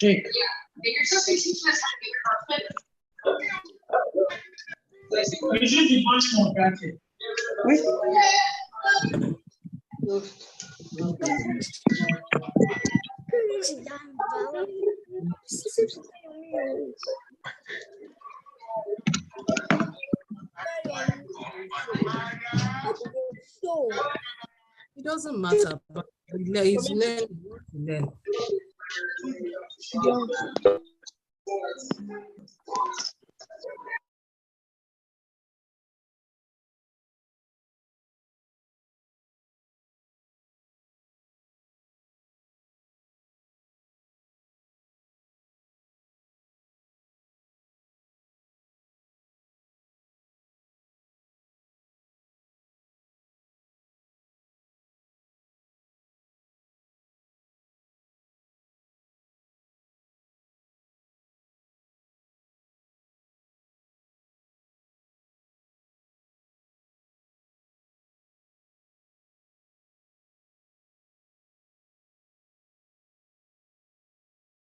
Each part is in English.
Jake. Usually much more granted. It doesn't matter, but it's learn.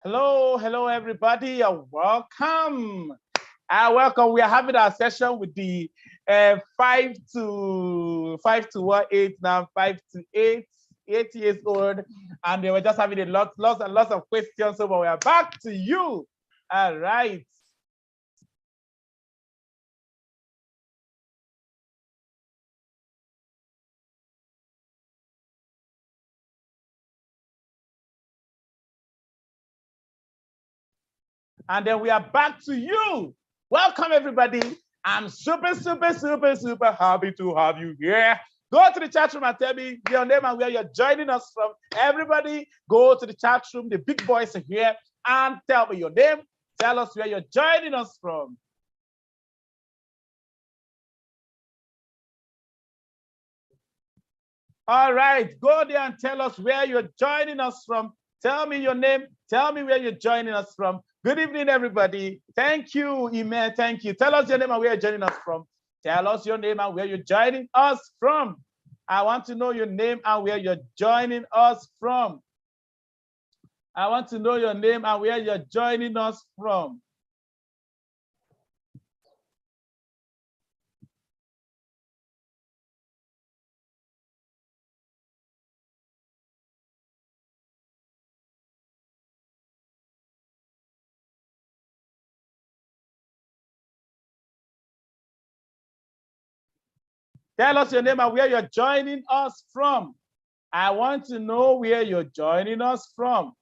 Hello, everybody. Welcome. Welcome. We are having our session with the 5 to 8 now, 5 to 8 years old, and they were just having lots of questions. So we are back to you. All right. And then we are back to you. Welcome, everybody. I'm super happy to have you here. Go to the chat room and tell me your name and where you're joining us from. Everybody, go to the chat room. The big boys are here. And tell me your name. Tell us where you're joining us from. All right, go there and tell us where you're joining us from. Tell me your name. Tell me where you're joining us from. Good evening, everybody. Thank you, Ime. Thank you. Tell us your name and where you're joining us from. Tell us your name and where you're joining us from. I want to know your name and where you're joining us from. I want to know your name and where you're joining us from. Tell us your name and where you're joining us from. I want to know where you're joining us from.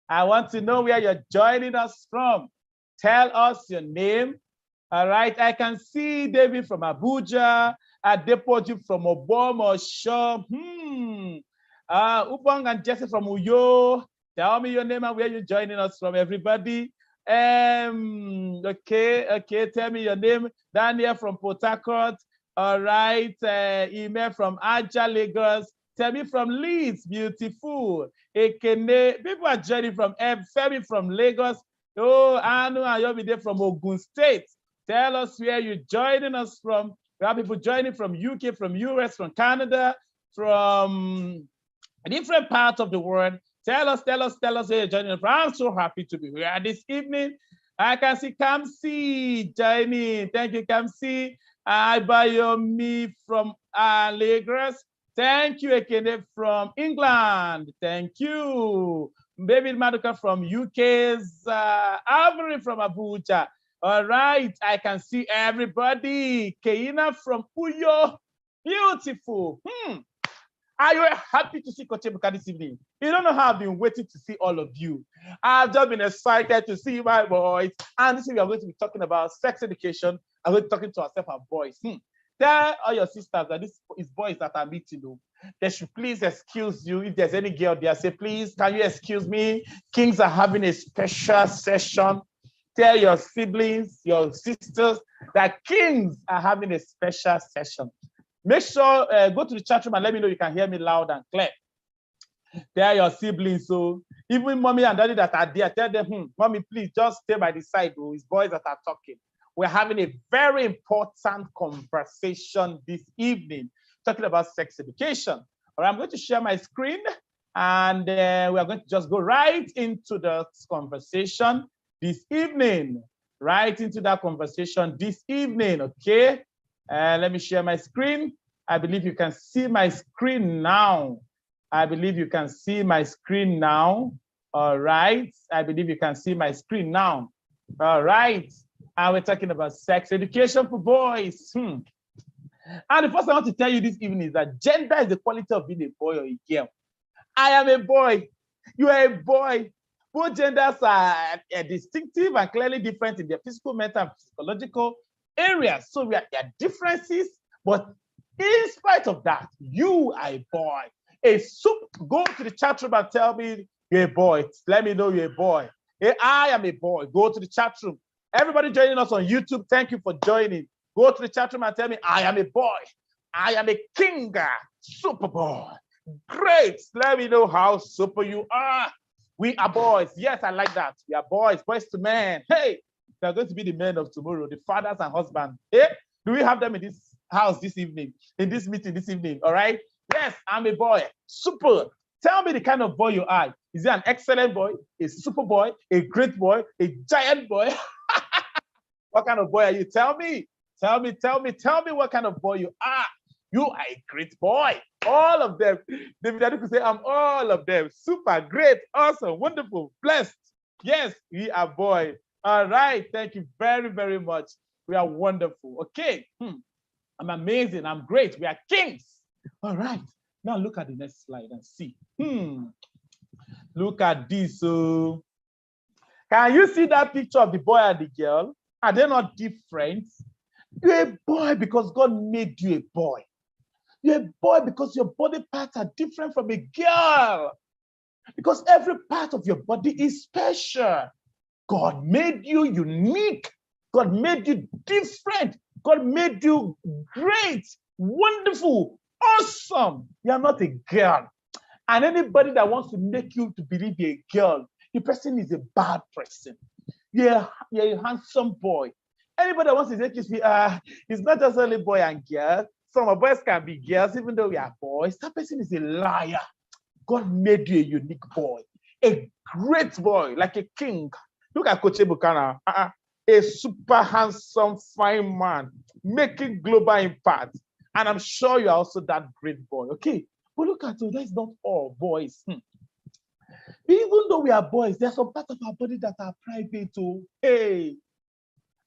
I want to know where you're joining us from. Tell us your name. All right, I can see David from Abuja, Adepoju from Obomosho. Upong and Jesse from Uyo. Tell me your name and where you're joining us from, everybody. Okay, tell me your name. Daniel from Port Harcourt. All right, Email from Aja, Lagos. Tell me from Leeds, beautiful. Ekene, people are joining from Femi from Lagos. Oh, Anu and Yomide from Ogun State. Tell us where you're joining us from. We have people joining from UK, from US, from Canada, from different parts of the world. Tell us where you're joining us from. I'm so happy to be here this evening. I can see Kamsi joining. Thank you, Kamsi. Ibayomi from Lagos. Thank you, Ekene from England. Thank you. David Maduka from UK's Avery from Abuja. All right, I can see everybody. Keina from Uyo. Beautiful. Are you happy to see Coach Ebuka this evening? You don't know how I've been waiting to see all of you. I've just been excited to see my boys. And this week we are going to be talking about sex education. I'm going to be talking to ourselves as boys. Tell all your sisters that this is boys that are meeting you. They should please excuse you. If there's any girl there, say, please, can you excuse me? Kings are having a special session. Tell your siblings, your sisters, that Kings are having a special session. Make sure, go to the chat room and let me know you can hear me loud and clear. Tell your siblings, so even mommy and daddy that are there, tell them, mommy, please just stay by the side. Oh, it's boys that are talking. we're having a very important conversation this evening, talking about sex education. All right, I'm going to share my screen, and we are going to just go right into the conversation this evening. Right into that conversation this evening, okay? Let me share my screen. I believe you can see my screen now. I believe you can see my screen now. All right. I believe you can see my screen now. All right. And we're talking about sex education for boys. And the first thing I want to tell you this evening is that gender is the quality of being a boy or a girl. I am a boy. You are a boy. Both genders are distinctive and clearly different in their physical, mental, and psychological areas. So there are differences, but in spite of that, you are a boy. Go to the chat room and tell me you're a boy. Let me know you're a boy. Hey, I am a boy. Go to the chat room. Everybody joining us on YouTube, thank you for joining. Go to the chat room and tell me I am a boy. I am a king, super boy. Great. Let me know how super you are. We are boys. Yes, I like that. We are boys, boys to men. Hey, they are going to be the men of tomorrow, the fathers and husbands. Hey, do we have them in this house this evening, in this meeting this evening? All right. Yes, I'm a boy. Super. Tell me the kind of boy you are. Is he an excellent boy, a super boy, a great boy, a giant boy? What kind of boy are you? Tell me. Tell me what kind of boy you are. You are a great boy. All of them. David Adu could say, I'm all of them. Super, great, awesome, wonderful, blessed. Yes, we are boys. All right. Thank you very, very much. We are wonderful. Okay. I'm amazing. I'm great. We are kings. All right. Now look at the next slide and see. Look at this. Can you see that picture of the boy and the girl? Are they not different? You're a boy because God made you a boy. You're a boy because your body parts are different from a girl. Because every part of your body is special. God made you unique. God made you different. God made you great, wonderful, awesome. You're not a girl. And anybody that wants to make you to believe you're a girl, the person is a bad person. You're a handsome boy. Anybody that wants to make you feel, it's not just only boy and girl. Some of boys can be girls, even though we are boys. That person is a liar. God made you a unique boy, a great boy, like a king. Look at Coach Ebukana, a super handsome, fine man, making global impact. And I'm sure you're also that great boy, okay? But look at it, that's not all boys. Even though we are boys, there's some parts of our body that are private. Oh, hey.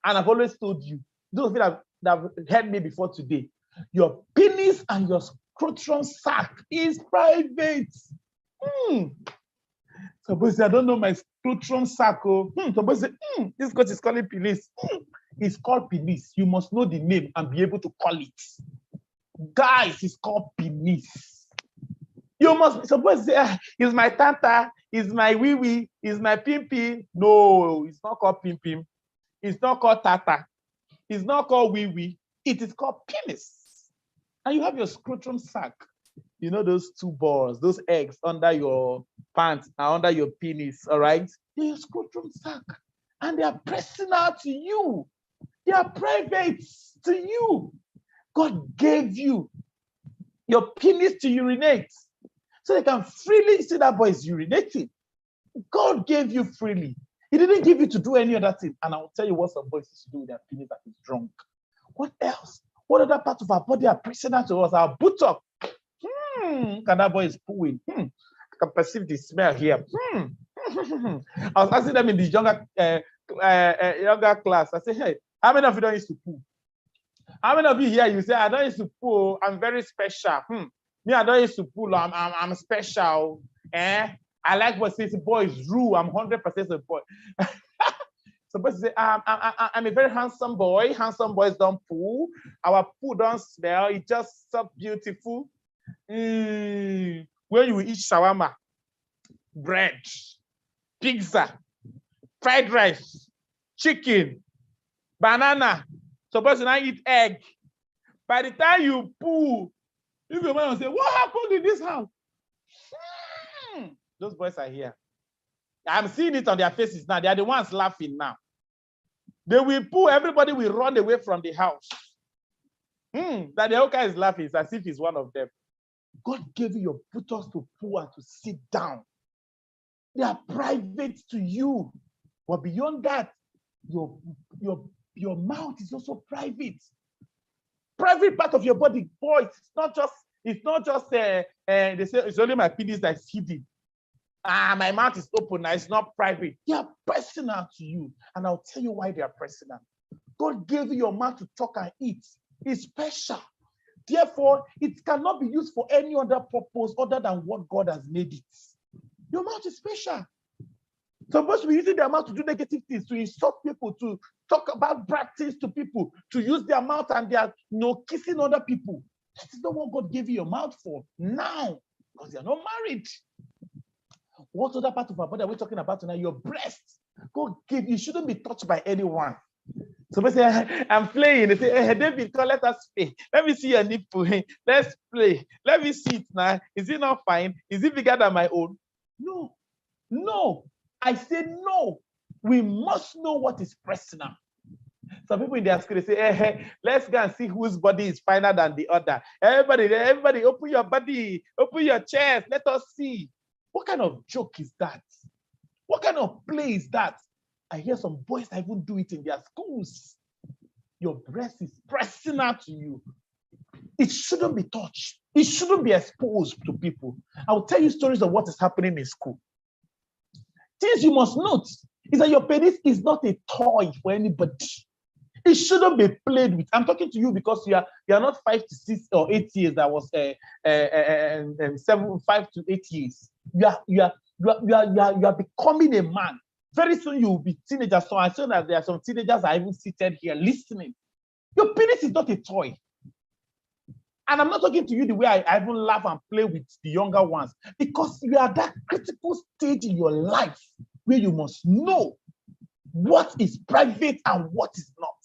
And I've always told you, those that have heard me before today, your penis and your scrotum sac is private. Somebody say, I don't know my scrotum sac. Somebody say, this coach is calling penis. It's called penis. You must know the name and be able to call it. Guys, it's called penis. You must suppose say, it's my tanta, it's my wee-wee, it's my pim-pim. No, it's not called pim-pim. It's not called tata. It's not called wee-wee. It is called penis. And you have your scrotum sac. You know those two balls, those eggs under your pants and under your penis, all right? They're your scrotum sac. And they are personal to you. They are private to you. God gave you your penis to urinate. So they can freely see that boy is urinating. God gave you freely. He didn't give you to do any other thing. And I'll tell you what some boys used to do with their penis that is drunk. What else? What other parts of our body are personal to us? Our buttock. Can that boy is pooing? I can perceive the smell here. I was asking them in the younger class. I said, hey, how many of you don't used to poo? How many of you here, you say, I don't used to poo, I'm very special. Me, I don't used to poo, I'm special. I like what says boy is rule, I'm 100% a boy. Somebody say, I'm a very handsome boy. Handsome boys don't poo. Our poo don't smell, it's just so beautiful. When you eat shawarma, bread, pizza, fried rice, chicken, banana, suppose now eat egg. By the time you poo, you go and say, what happened in this house? Those boys are here. I'm seeing it on their faces now. They are the ones laughing now. They will pull, everybody will run away from the house. That the whole guy is laughing, it's as if he's one of them. God gave you your buttocks to pull and to sit down. They are private to you. But beyond that, your mouth is also private. Private part of your body, boys. It's not just they say it's only my penis that's hidden. My mouth is open now, it's not private. They are personal to you. And I'll tell you why they are personal. God gave you your mouth to talk and eat. It's special. Therefore, it cannot be used for any other purpose other than what God has made it. Your mouth is special. Supposed to be using their mouth to do negative things, to insult people, to talk about bad things to people, to use their mouth and they are kissing other people. That is not what God gave you your mouth for now, because you're not married. What other part of our body are we talking about tonight? Your breast. God gave you, shouldn't be touched by anyone. Somebody say, I'm playing. They say, hey, David, come, let us play. Let me see your nipple. Let's play. Let me see it now. Is it not fine? Is it bigger than my own? No. No. I say no. We must know what is personal. Some people in their school, they say, hey, let's go and see whose body is finer than the other. Everybody, open your body. Open your chest. Let us see. What kind of joke is that? What kind of play is that? I hear some boys that even do it in their schools. Your breast is personal to you. It shouldn't be touched. It shouldn't be exposed to people. I will tell you stories of what is happening in school. Things you must note is that your penis is not a toy for anybody. It shouldn't be played with. I'm talking to you because you are not 5 to 6 or 8 years. That was 5 to 8 years. You are becoming a man. Very soon you will be teenagers. So I saw that there are some teenagers are even seated here listening. Your penis is not a toy. And I'm not talking to you the way I even laugh and play with the younger ones, because you are at that critical stage in your life where you must know what is private and what is not.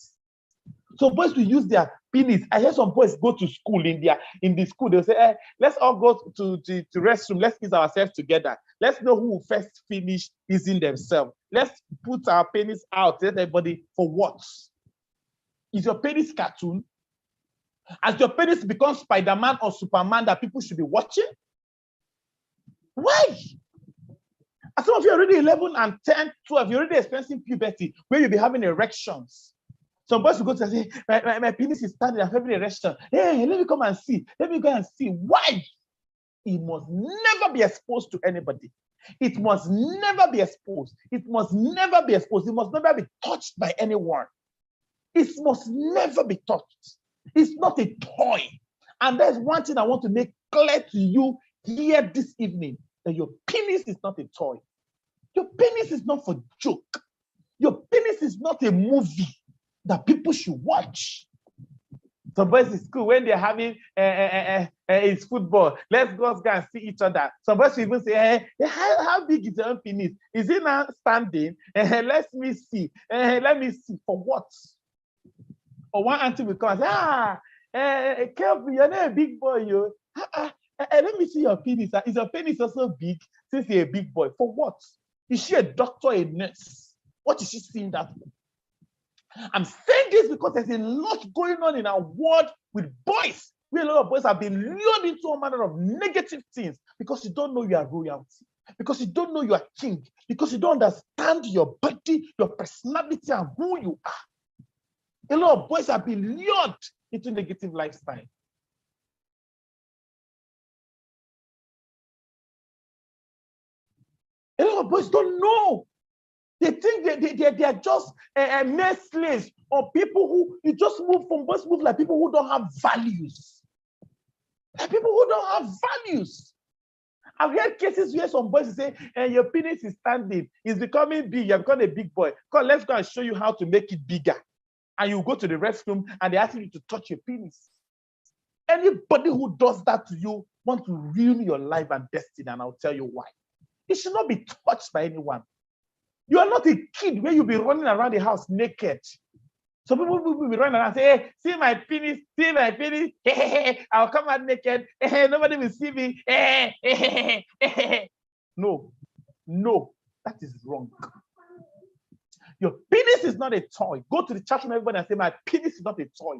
So boys will use their penis. I hear some boys go to school in the school. They'll say, hey, let's all go to the restroom. Let's kiss ourselves together. Let's know who will first finish kissing themselves. Let's put our penis out. Let everybody, for what? Is your penis cartoon? Has your penis become Spider-Man or Superman that people should be watching? Why? And some of you are already 11 and 10, 12. You're already experiencing puberty, where you'll be having erections. Some boys will go to say, my penis is standing, I'm having an erection. Hey, let me come and see. Let me go and see. Why? It must never be exposed to anybody. It must never be exposed. It must never be exposed. It must never be touched by anyone. It must never be touched. It's not a toy. And there's one thing I want to make clear to you here this evening, that your penis is not a toy. Your penis is not for joke. Your penis is not a movie that people should watch. Some boys in school, when they're having it's football, let's go and see each other. Some boys will even say, hey, how big is your own penis? Is it now standing? Let me see. Let me see. For what? Or one auntie will come and say, Kelvin, you're not a big boy, yo. Let me see your penis. Is your penis also big since you're a big boy? For what? Is she a doctor, a nurse? What is she seeing that for? I'm saying this because there's a lot going on in our world with boys. Where a lot of boys have been lured into all manner of negative things because you don't know you are royalty, because you don't know you are king, because you don't understand your body, your personality, and who you are. A lot of boys have been lured into negative lifestyle. A lot of boys don't know. They think they are just mere slaves, or people who you just boys move like people who don't have values. Like people who don't have values. I've heard cases where some boys say, your penis is standing, it's becoming big, you've become a big boy. Come, let's go and show you how to make it bigger. And you go to the restroom and they ask you to touch your penis. Anybody who does that to you wants to ruin your life and destiny, and I'll tell you why. It should not be touched by anyone. You are not a kid where you'll be running around the house naked. Some people will be running around and say, hey, see my penis, I'll come out naked, nobody will see me. No, that is wrong. Your penis is not a toy. Go to the chat room, everybody, and say, my penis is not a toy.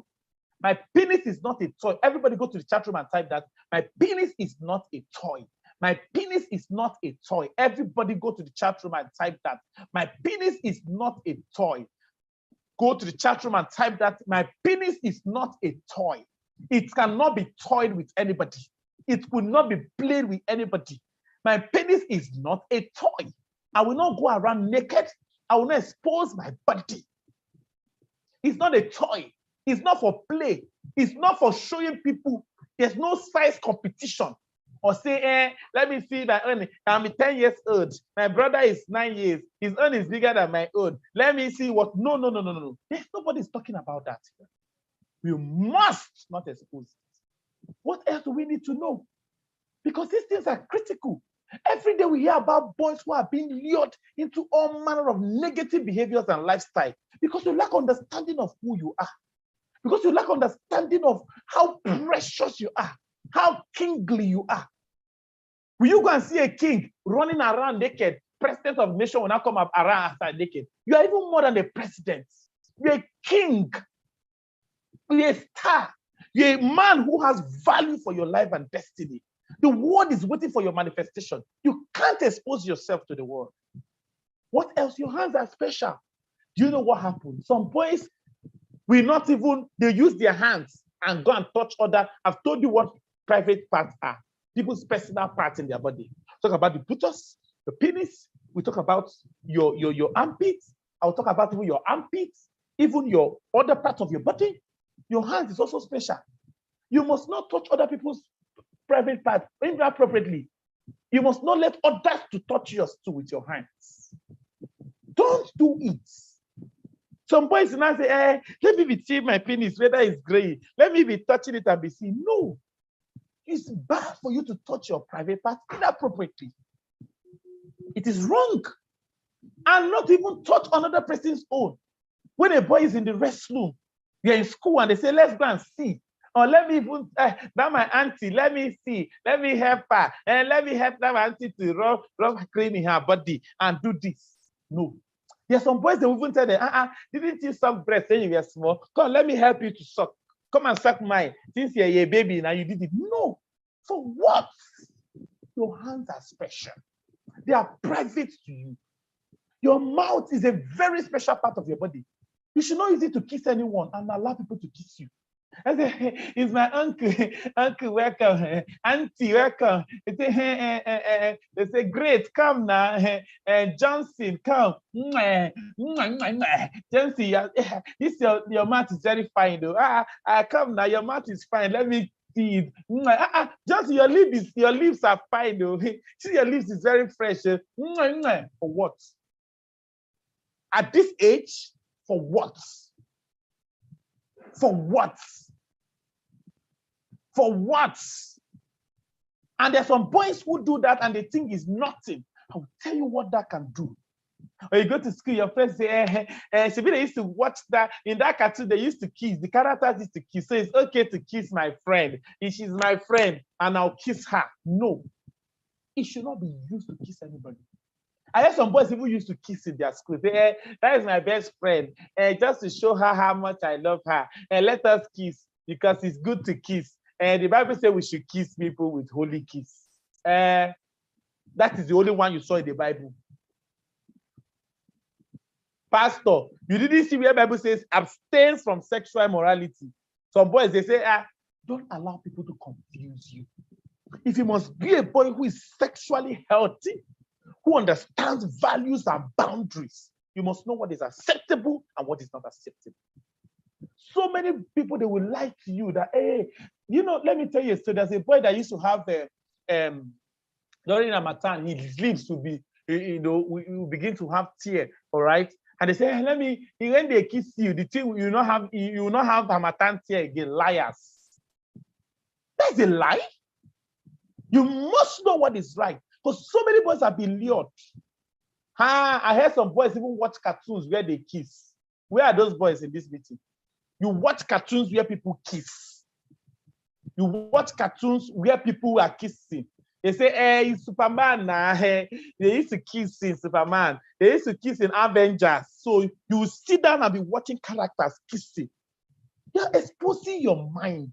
My penis is not a toy. Everybody go to the chat room and type that. My penis is not a toy. My penis is not a toy. Everybody go to the chat room and type that. My penis is not a toy. Go to the chat room and type that. My penis is not a toy. It cannot be toyed with anybody. It will not be played with anybody. My penis is not a toy. I will not go around naked. I will not expose my body. It's not a toy. It's not for play. It's not for showing people. There's no size competition. Or say, let me see my own. I'm 10 years old. My brother is 9 years. His own is bigger than my own. Let me see what. No. Nobody's talking about that. We must not expose it. What else do we need to know? Because these things are critical. Every day we hear about boys who are being lured into all manner of negative behaviors and lifestyle because you lack understanding of who you are. Because you lack understanding of how precious you are, how kingly you are. Will you go and see a king running around naked? President of the nation will not come up around after naked. You are even more than a president. You're a king. You're a star. You're a man who has value for your life and destiny. The world is waiting for your manifestation. You can't expose yourself to the world. What else? Your hands are special. Do you know what happened? Some boys will not even, they use their hands and go and touch other. I've told you what private parts are. People's personal parts in their body. Talk about the buttocks, the penis. We talk about your armpits. I'll talk about even your armpits, even your other parts of your body. Your hands is also special. You must not touch other people's private parts inappropriately. You must not let others to touch yours too with your hands. Don't do it. Some boys now say, let me be seeing my penis, whether it's gray. Let me be touching it and be seen. No. It's bad for you to touch your private parts inappropriately. It is wrong. And not even touch another person's own. When a boy is in the restroom, you're in school and they say, let's go and see. Or let me even, now my auntie, let me see, let me help her, and let me help that auntie to rub cream in her body and do this. No. There's some boys that will even tell them, didn't you suck breast when you were small? Come, let me help you to suck. Come and suck mine. Since you're a baby now, you did it. No. For what? Your hands are special. They are private to you. Your mouth is a very special part of your body. You should not use it to kiss anyone and allow people to kiss you. I say, it's my uncle. Uncle, welcome. Auntie, welcome. They say, great, come now. Johnson, come. Johnson, this your mouth is very fine, though. Come now, your mouth is fine. Let me see it. Johnson, your lips are fine, though. See, your lips is very fresh. For what? At this age, for what? For what? For what? And there's some boys who do that and they think it's nothing. I will tell you what that can do. Or you go to school, your friends say, Shabi, they used to watch that. In that cartoon, they used to kiss. The characters used to kiss. So it's okay to kiss my friend. If she's my friend, and I'll kiss her. No. It should not be used to kiss anybody. I heard some boys even used to kiss in their school. Say, that is my best friend. Just to show her how much I love her. And let us kiss because it's good to kiss. And the Bible says we should kiss people with holy kiss. That is the only one you saw in the Bible. Pastor, you didn't see where the Bible says abstain from sexual immorality. Some boys, they say, don't allow people to confuse you. If you must be a boy who is sexually healthy, who understands values and boundaries, you must know what is acceptable and what is not acceptable. So many people, they will lie to you that, hey, let me tell you. So there's a boy that used to have during Ramadan, his lips will be, we will begin to have tears, all right? And they say, hey, when they kiss you, the thing you will not have Ramadan tear again. Liars. That's a lie. You must know what is right. Because so many boys have been lured. I heard some boys even watch cartoons where they kiss. Where are those boys in this meeting? You watch cartoons where people kiss. You watch cartoons where people are kissing. They say, hey, Superman, they used to kiss in Superman. They used to kiss in Avengers. So you sit down and be watching characters kissing. You're exposing your mind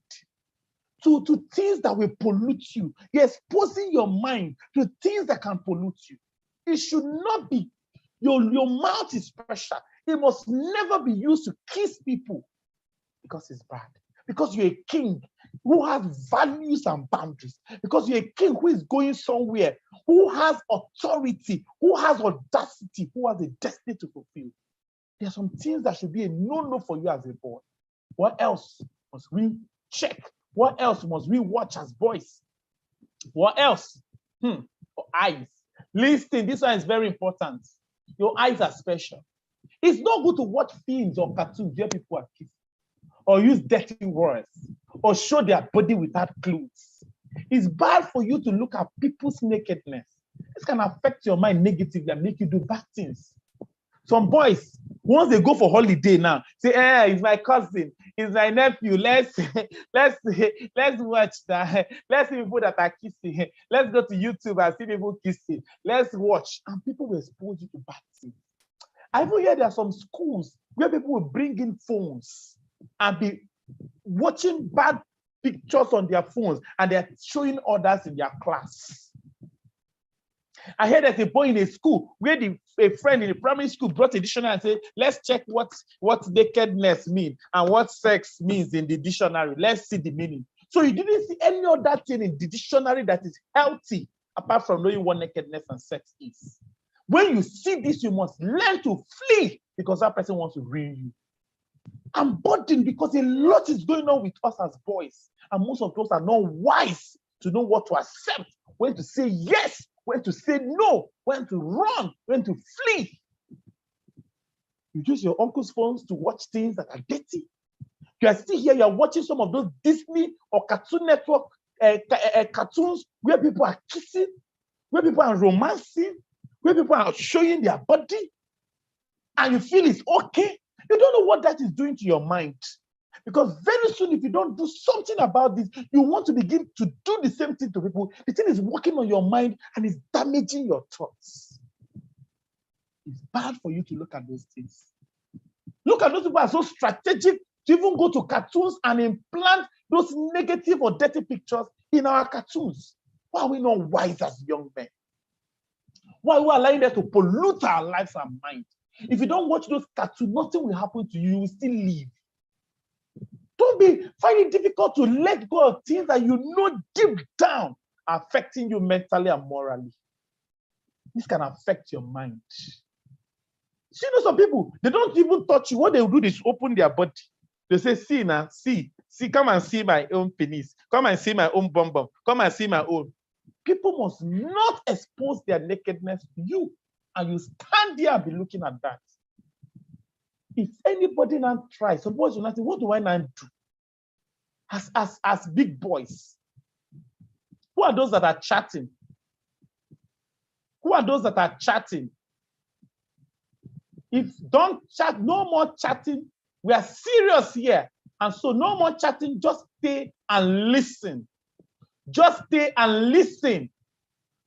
to things that will pollute you. You're exposing your mind to things that can pollute you. It should not be, your mouth is special. It must never be used to kiss people because it's bad. Because you're a king who has values and boundaries. Because you're a king who is going somewhere, who has authority, who has audacity, who has a destiny to fulfill. There are some things that should be a no-no for you as a boy. What else must we check? What else must we watch as boys? What else? Eyes. Listen, this one is very important. Your eyes are special. It's not good to watch films or cartoons where people are kissing, or use dirty words, or show their body without clothes. It's bad for you to look at people's nakedness. This can affect your mind negatively and make you do bad things. Some boys, once they go for holiday now, say, hey, it's my cousin, it's my nephew, let's watch that. Let's see people that are kissing. Let's go to YouTube and see people kissing. Let's watch. And people will expose you to bad things. I even hear there are some schools where people will bring in phones and be watching bad pictures on their phones, and they're showing others in their class. I heard there's a boy in a school where a friend in the primary school brought a dictionary and said, let's check what nakedness means and what sex means in the dictionary. Let's see the meaning. So you didn't see any other thing in the dictionary that is healthy apart from knowing what nakedness and sex is. When you see this, you must learn to flee because that person wants to ruin you. I'm burdened because a lot is going on with us as boys, and most of us are not wise to know what to accept, when to say yes, when to say no, when to run, when to flee. You use your uncle's phones to watch things that are dirty. You are still here, you are watching some of those Disney or Cartoon Network cartoons where people are kissing, where people are romancing, where people are showing their body, and you feel it's okay. You don't know what that is doing to your mind. Because very soon, if you don't do something about this, you want to begin to do the same thing to people. The thing is working on your mind and it's damaging your thoughts. It's bad for you to look at those things. Look at those people who are so strategic to even go to cartoons and implant those negative or dirty pictures in our cartoons. Why are we not wise as young men? Why are we allowing them to pollute our lives and minds? If you don't watch those cartoons, nothing will happen to you. You will still live. Don't find it difficult to let go of things that you know deep down are affecting you mentally and morally. This can affect your mind. See, you know, some people, they don't even touch you. What they will do is open their body. They say, see now, see, come and see my own penis. Come and see my own bum bum. Come and see my own. People must not expose their nakedness to you. And you stand there and be looking at that. If anybody now tries, some boys will not say, what do I now do? As big boys. Who are those that are chatting? Who are those that are chatting? If don't chat, no more chatting. We are serious here. And so no more chatting, just stay and listen. Just stay and listen.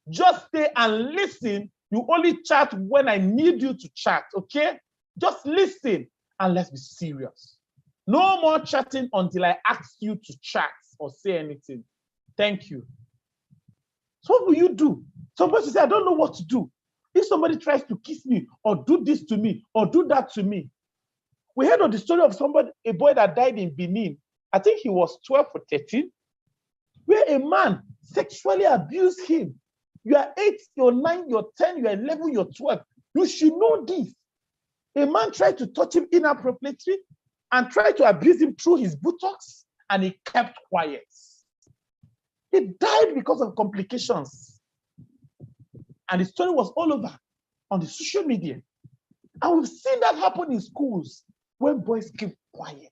Just stay and listen. You only chat when I need you to chat, okay? Just listen and let's be serious. No more chatting until I ask you to chat or say anything. Thank you. So what will you do? Somebody say, I don't know what to do. If somebody tries to kiss me or do this to me or do that to me. We heard of the story of a boy that died in Benin. I think he was 12 or 13, where a man sexually abused him. You are 8, you're 9, you're 10, you're 11, you're 12. You should know this. A man tried to touch him inappropriately and tried to abuse him through his buttocks, and he kept quiet. He died because of complications. And the story was all over on the social media. And we've seen that happen in schools when boys keep quiet.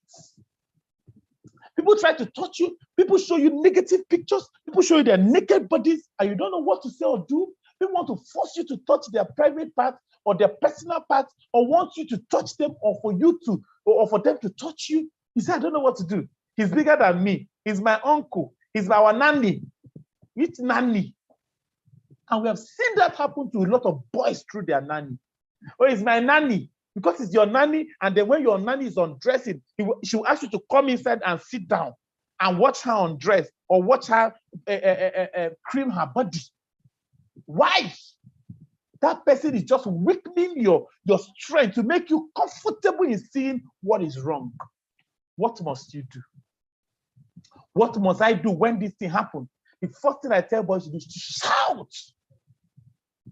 People try to touch you. People show you negative pictures. People show you their naked bodies, and you don't know what to say or do. People want to force you to touch their private parts or their personal parts, or want you to touch them, or for them to touch you. You say, I don't know what to do. He's bigger than me. He's my uncle. He's our nanny. Which nanny? And we have seen that happen to a lot of boys through their nanny. Oh, it's my nanny. Because it's your nanny, and then when your nanny is undressing, she will ask you to come inside and sit down and watch her undress or watch her cream her body. Why? That person is just weakening your strength to make you comfortable in seeing what is wrong. What must you do? What must I do when this thing happens? The first thing I tell boys to do is to shout.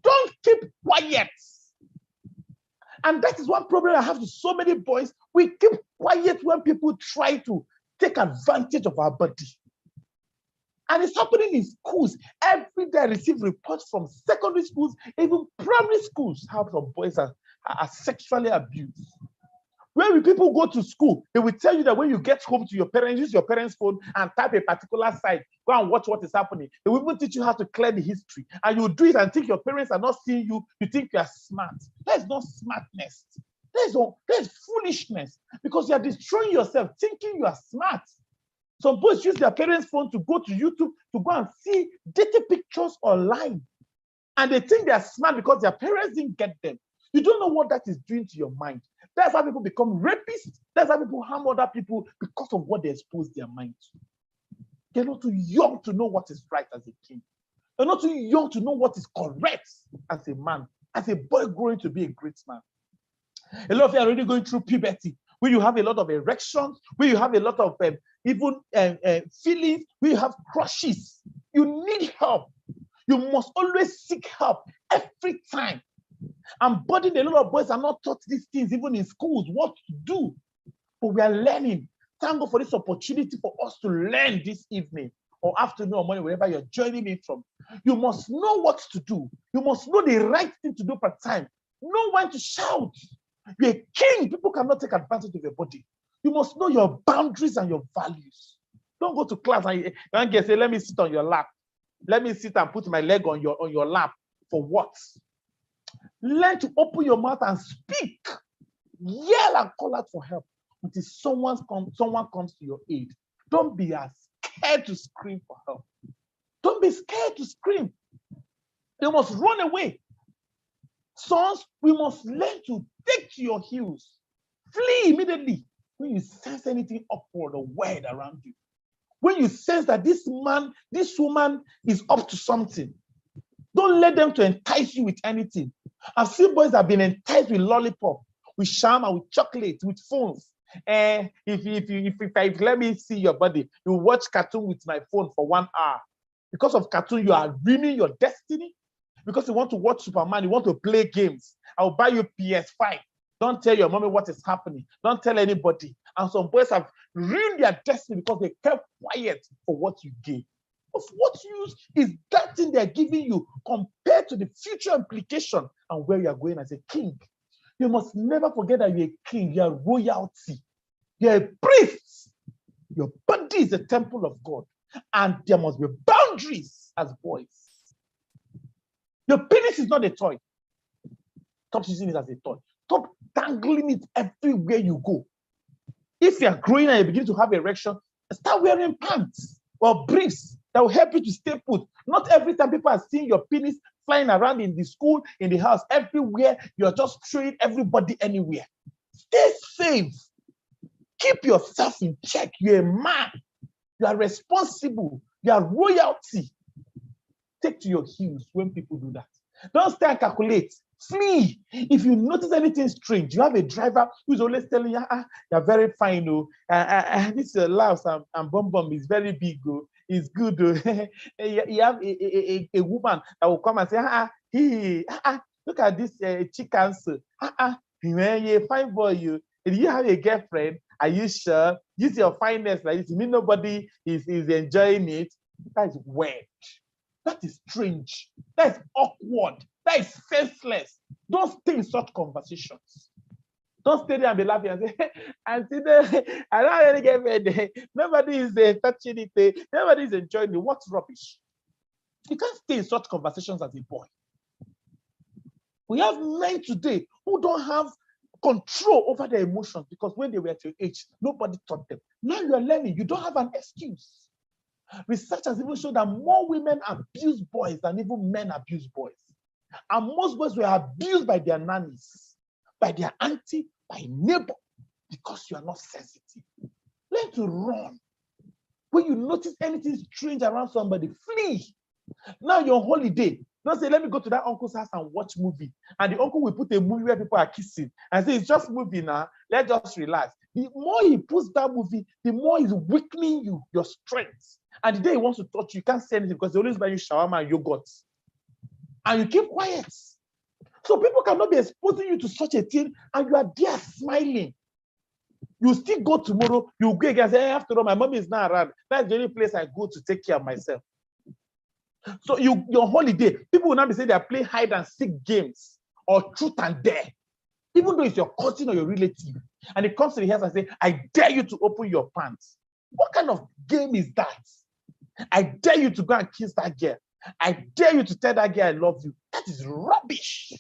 Don't keep quiet. And that is one problem I have with so many boys. We keep quiet when people try to take advantage of our body. And it's happening in schools. Every day I receive reports from secondary schools, even primary schools, how some boys are sexually abused. When people go to school, they will tell you that when you get home to your parents, use your parents' phone and type a particular site, go and watch what is happening. They will even teach you how to clear the history. And you do it and think your parents are not seeing you. You think you are smart. That is not smartness. That is foolishness, because you are destroying yourself thinking you are smart. Some boys use their parents' phone to go to YouTube to go and see dirty pictures online. And they think they are smart because their parents didn't get them. You don't know what that is doing to your mind. That's how people become rapists. That's how people harm other people because of what they expose their mind to. They're not too young to know what is right as a king. They're not too young to know what is correct as a man, as a boy growing to be a great man. A lot of you are already going through puberty, where you have a lot of erections, where you have a lot of feelings, where you have crushes. You need help. You must always seek help every time. And budding, a lot of boys are not taught these things, even in schools, what to do. But we are learning. Thank God for this opportunity for us to learn this evening or afternoon or morning, wherever you're joining me from. You must know what to do. You must know the right thing to do per time. Know when to shout. You're a king. People cannot take advantage of your body. You must know your boundaries and your values. Don't go to class and say, let me sit on your lap. Let me sit and put my leg on your lap. For what? Learn to open your mouth and speak. Yell and call out for help until someone comes to your aid. Don't be as scared to scream for help. Don't be scared to scream. You must run away. Sons, we must learn to take to your heels. Flee immediately when you sense anything awkward or weird around you. When you sense that this man, this woman is up to something, don't let them to entice you with anything. I've seen boys that have been enticed with lollipop, with shawarma, with chocolate, with phones. If let me see your body, you watch cartoon with my phone for 1 hour. Because of cartoon, you are ruining your destiny. Because you want to watch Superman, you want to play games. I'll buy you PS5. Don't tell your mommy what is happening. Don't tell anybody. And some boys have ruined their destiny because they kept quiet for what you gave. Of what use is that thing they're giving you compared to the future implication and where you are going as a king? You must never forget that you're a king, you're royalty, you're a priest. Your body is a temple of God, and there must be boundaries as boys. Your penis is not a toy. Stop using it as a toy. Stop dangling it everywhere you go. If you're growing and you begin to have erection, start wearing pants or briefs that will help you to stay put. Not every time people are seeing your penis flying around in the school, in the house, everywhere, you're just throwing everybody anywhere. Stay safe. Keep yourself in check. You're a man. You are responsible. You are royalty. Take to your heels when people do that. Don't stay and calculate. Flee. If you notice anything strange, you have a driver who's always telling you, you're very fine. This louse and bum bum is very big. It's good. You have a woman that will come and say, look at this chicken. You're a fine boy. Do you have a girlfriend? Are you sure? Use your fineness like this. You mean nobody is enjoying it? That is weird. That is strange. That is awkward. That is senseless. Don't stay in such conversations. Don't stay there and be laughing and say, I don't really get ready. Nobody is touching it. Nobody is enjoying it. What's rubbish? You can't stay in such conversations as a boy. We have men today who don't have control over their emotions because when they were at your age, nobody taught them. Now you are learning. You don't have an excuse. Research has even shown that more women abuse boys than even men abuse boys. And most boys were abused by their nannies, by their auntie, by neighbor, because you are not sensitive. Learn to run. When you notice anything strange around somebody, flee. Now you're on holiday. Don't say, let me go to that uncle's house and watch movie. And the uncle will put a movie where people are kissing and say, it's just movie now. Let's just relax. The more he puts that movie, the more he's weakening you, your strength. And the day he wants to touch you, you can't say anything because they always buy you shawarma and yogurt. And you keep quiet. So people cannot be exposing you to such a thing and you are there smiling. You still go tomorrow, you go again and say, hey, after all, my mom is not around. That's the only place I go to take care of myself. So your holiday, people will not be saying they are playing hide and seek games or truth and dare, even though it's your cousin or your relative. And it comes to the house and say, I dare you to open your pants. What kind of game is that? I dare you to go and kiss that girl. I dare you to tell that girl I love you. That is rubbish.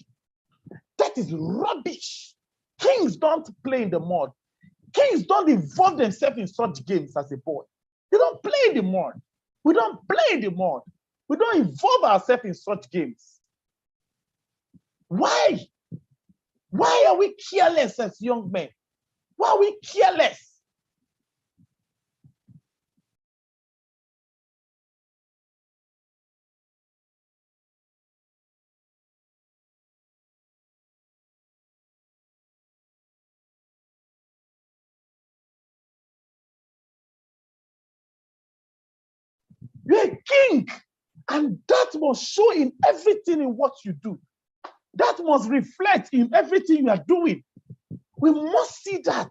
That is rubbish. Kings don't play in the mud. Kings don't involve themselves in such games as a boy. They don't play in the mud. We don't play in the mud. We don't involve ourselves in such games. Why? Why are we careless as young men? Why are we careless? You're a king, and that must show in everything in what you do. That must reflect in everything you are doing. We must see that.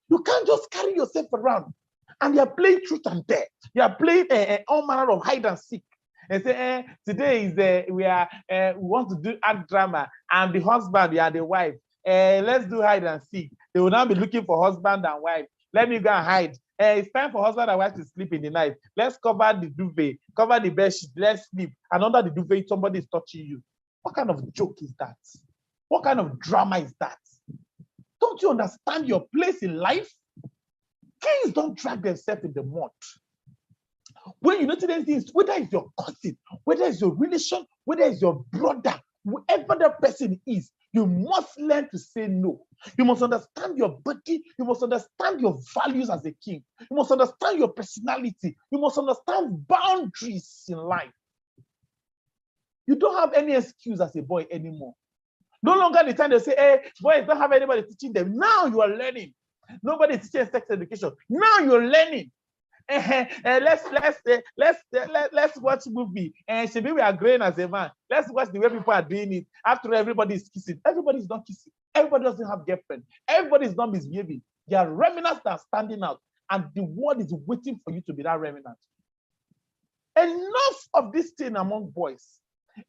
You can't just carry yourself around and you're playing truth and dare. You are playing all manner of hide and seek. And say, today is we want to do act drama, and the husband, you are the wife. Let's do hide and seek. They will now be looking for husband and wife. Let me go and hide. It's time for husband and wife to sleep in the night. Let's cover the duvet, cover the bed sheet, let's sleep. And under the duvet, somebody is touching you. What kind of joke is that? What kind of drama is that? Don't you understand your place in life? Kings don't drag themselves in the mud. When you notice anything, whether it's your cousin, whether it's your relation, whether it's your brother, whoever that person is, you must learn to say no. You must understand your body. You must understand your values as a king. You must understand your personality. You must understand boundaries in life. You don't have any excuse as a boy anymore. No longer the time they say, hey, boys don't have anybody teaching them. Now you are learning. Nobody is teaching sex education. Now you're learning. Let's watch movie. And maybe we are growing as a man. Let's watch the way people are doing it. After all, everybody is kissing. Everybody is not kissing. Everybody doesn't have girlfriend. Everybody is not misbehaving. There are remnants that are standing out, and the world is waiting for you to be that remnant. Enough of this thing among boys.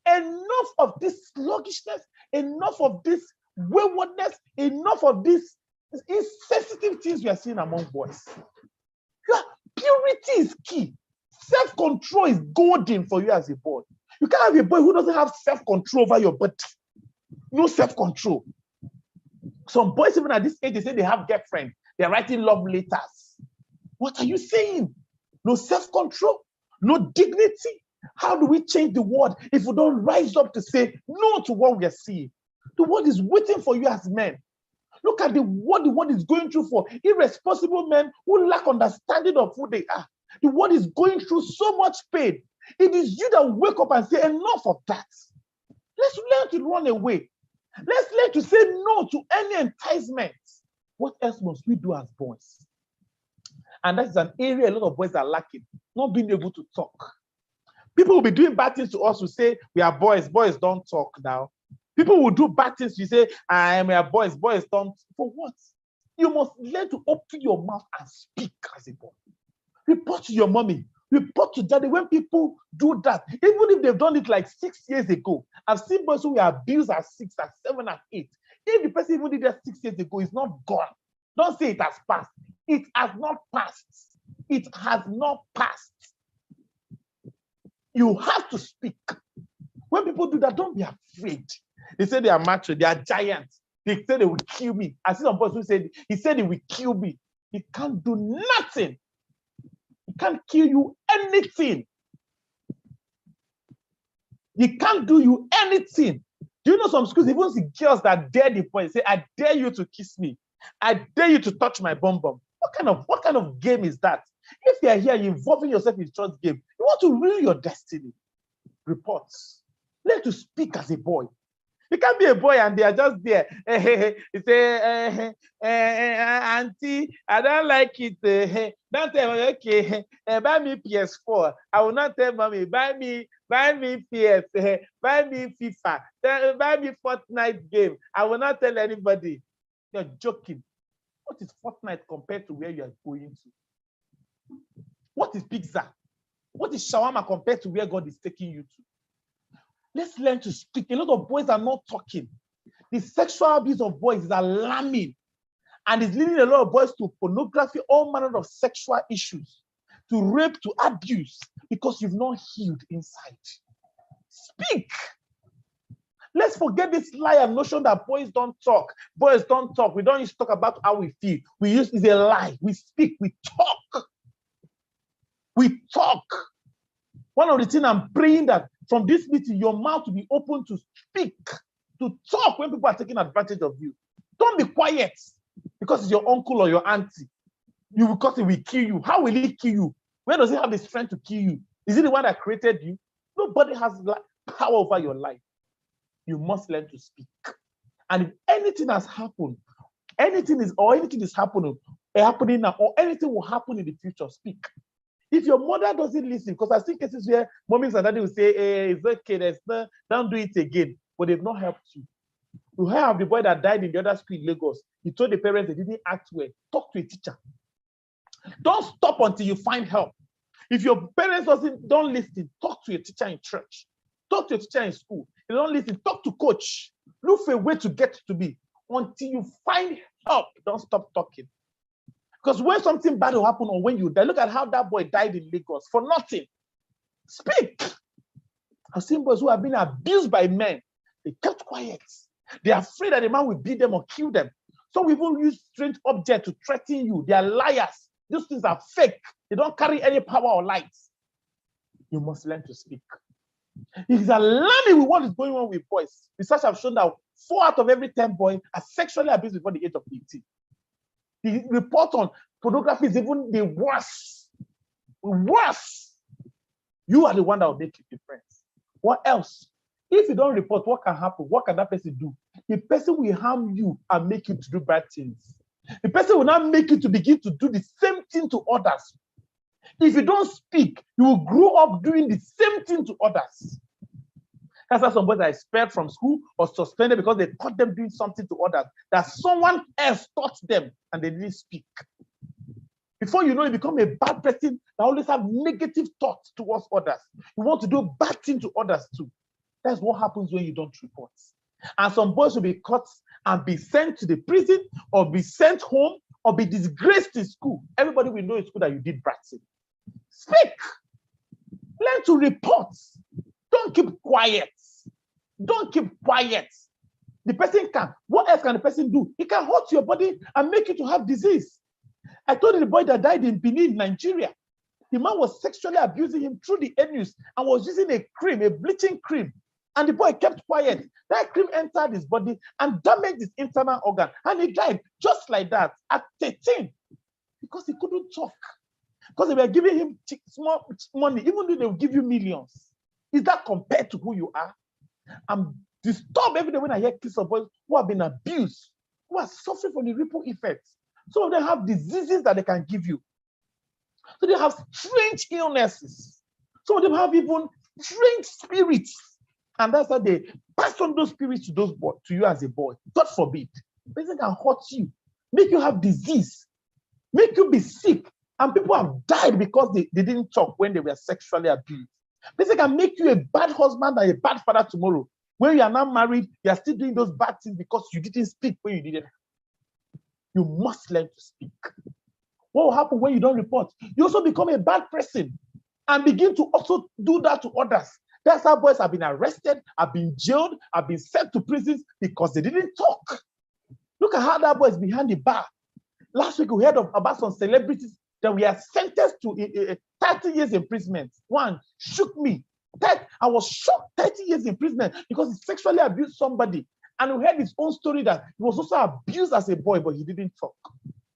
Enough of this sluggishness. Enough of this waywardness. Enough of this insensitive things we are seeing among boys. Purity is key. Self-control is golden for you as a boy. You can't have a boy who doesn't have self-control over your body. No self-control. Some boys, even at this age, they say they have girlfriend. They're writing love letters. What are you saying? No self-control, no dignity. How do we change the world if we don't rise up to say no to what we are seeing? The world is waiting for you as men. Look at what the world is going through for irresponsible men who lack understanding of who they are. The world is going through so much pain. It is you that wake up and say, enough of that. Let's learn to run away. Let's learn to say no to any enticement. What else must we do as boys? And that is an area a lot of boys are lacking, not being able to talk. People will be doing bad things to us who say, we are boys. Boys don't talk now. People will do bad things. You say, I am a boys. Boys don't. For what? You must learn to open your mouth and speak as a boy. Report to your mommy. Report to daddy. When people do that, even if they've done it like 6 years ago, I've seen boys who were abused at 6, at 7, at 8. If the person even did that 6 years ago, it's not gone. Don't say it has passed. It has not passed. It has not passed. You have to speak. When people do that, don't be afraid. They say they are macho, they are giants. They say they will kill me. I see some boys who said, he said he will kill me. He can't do nothing. He can't kill you anything. He can't do you anything. Do you know some schools, even the girls that dare the boys, say, I dare you to kiss me. I dare you to touch my bum bum. What kind of game is that? If you are here, you're involving yourself in church game, you want to ruin your destiny. Reports. Learn to speak as a boy. You can't be a boy and they are just there. You say, auntie, I don't like it. Don't tell me, okay, buy me PS4. I will not tell mommy, buy me PS, buy me FIFA, buy me Fortnite game. I will not tell anybody. You're joking. What is Fortnite compared to where you are going to? What is pizza? What is shawarma compared to where God is taking you to? Let's learn to speak. A lot of boys are not talking. The sexual abuse of boys is alarming, and it's leading a lot of boys to pornography, all manner of sexual issues, to rape, to abuse, because you've not healed inside. Speak. Let's forget this lie and notion that boys don't talk. Boys don't talk. We don't used to talk about how we feel. It's a lie. We speak. We talk. We talk. One of the things I'm praying that from this meeting, your mouth will be open to speak, to talk when people are taking advantage of you. Don't be quiet because it's your uncle or your auntie. Because it will kill you. How will it kill you? Where does it have the strength to kill you? Is it the one that created you? Nobody has power over your life. You must learn to speak. And if anything has happened, anything is happening now, or anything will happen in the future, speak. If your mother doesn't listen, because I've seen cases where mommies and daddy will say, hey, it's okay, don't do it again, but they've not helped you. You heard of the boy that died in the other school in Lagos. He told the parents they didn't act well. Talk to a teacher. Don't stop until you find help. If your parents don't listen, talk to a teacher in church. Talk to a teacher in school. If you don't listen, talk to coach. Look for a way to get to me. Until you find help, don't stop talking. Because when something bad will happen or when you die, look at how that boy died in Lagos for nothing. Speak. I've seen boys who have been abused by men. They kept quiet. They are afraid that the man will beat them or kill them. Some people use strange objects to threaten you. They are liars. These things are fake. They don't carry any power or light. You must learn to speak. It is alarming with what is going on with boys. Research have shown that 4 out of every 10 boys are sexually abused before the age of 18. The report on pornography is even the worst. Worse. You are the one that will make a difference. What else? If you don't report, what can happen? What can that person do? The person will harm you and make you to do bad things. The person will not make you to begin to do the same thing to others. If you don't speak, you will grow up doing the same thing to others. That's why some boys are expelled from school or suspended because they caught them doing something to others that someone else taught them and they didn't speak. Before you know, you become a bad person that always have negative thoughts towards others. You want to do bad things to others too. That's what happens when you don't report. And some boys will be caught and be sent to the prison or be sent home or be disgraced in school. Everybody will know in school that you did bad things. Speak. Learn to report. Don't keep quiet. Don't keep quiet. The person can. What else can the person do? He can hurt your body and make you to have disease. I told you the boy that died in Benin, Nigeria. The man was sexually abusing him through the anus and was using a cream, a bleaching cream. And the boy kept quiet. That cream entered his body and damaged his internal organ. And he died just like that at 13 because he couldn't talk. Because they were giving him small money, even though they will give you millions. Is that compared to who you are? I'm disturbed every day when I hear kids of boys who have been abused, who are suffering from the ripple effects. Some of them have diseases that they can give you. So they have strange illnesses. Some of them have even strange spirits. And that's how they pass on those spirits to you as a boy. God forbid. The person can hurt you, make you have disease, make you be sick. And people have died because they didn't talk when they were sexually abused. This can make you a bad husband and a bad father tomorrow. When you are now married, you are still doing those bad things because you didn't speak when you didn't. You must learn to speak. What will happen when you don't report? You also become a bad person and begin to also do that to others. That's how boys have been arrested, have been jailed, have been sent to prisons because they didn't talk. Look at how that boy is behind the bar. Last week we heard about some celebrities that we are sentenced to 30 years imprisonment. One shook me. I was shocked, 30 years imprisonment because he sexually abused somebody. And we heard his own story that he was also abused as a boy, but he didn't talk.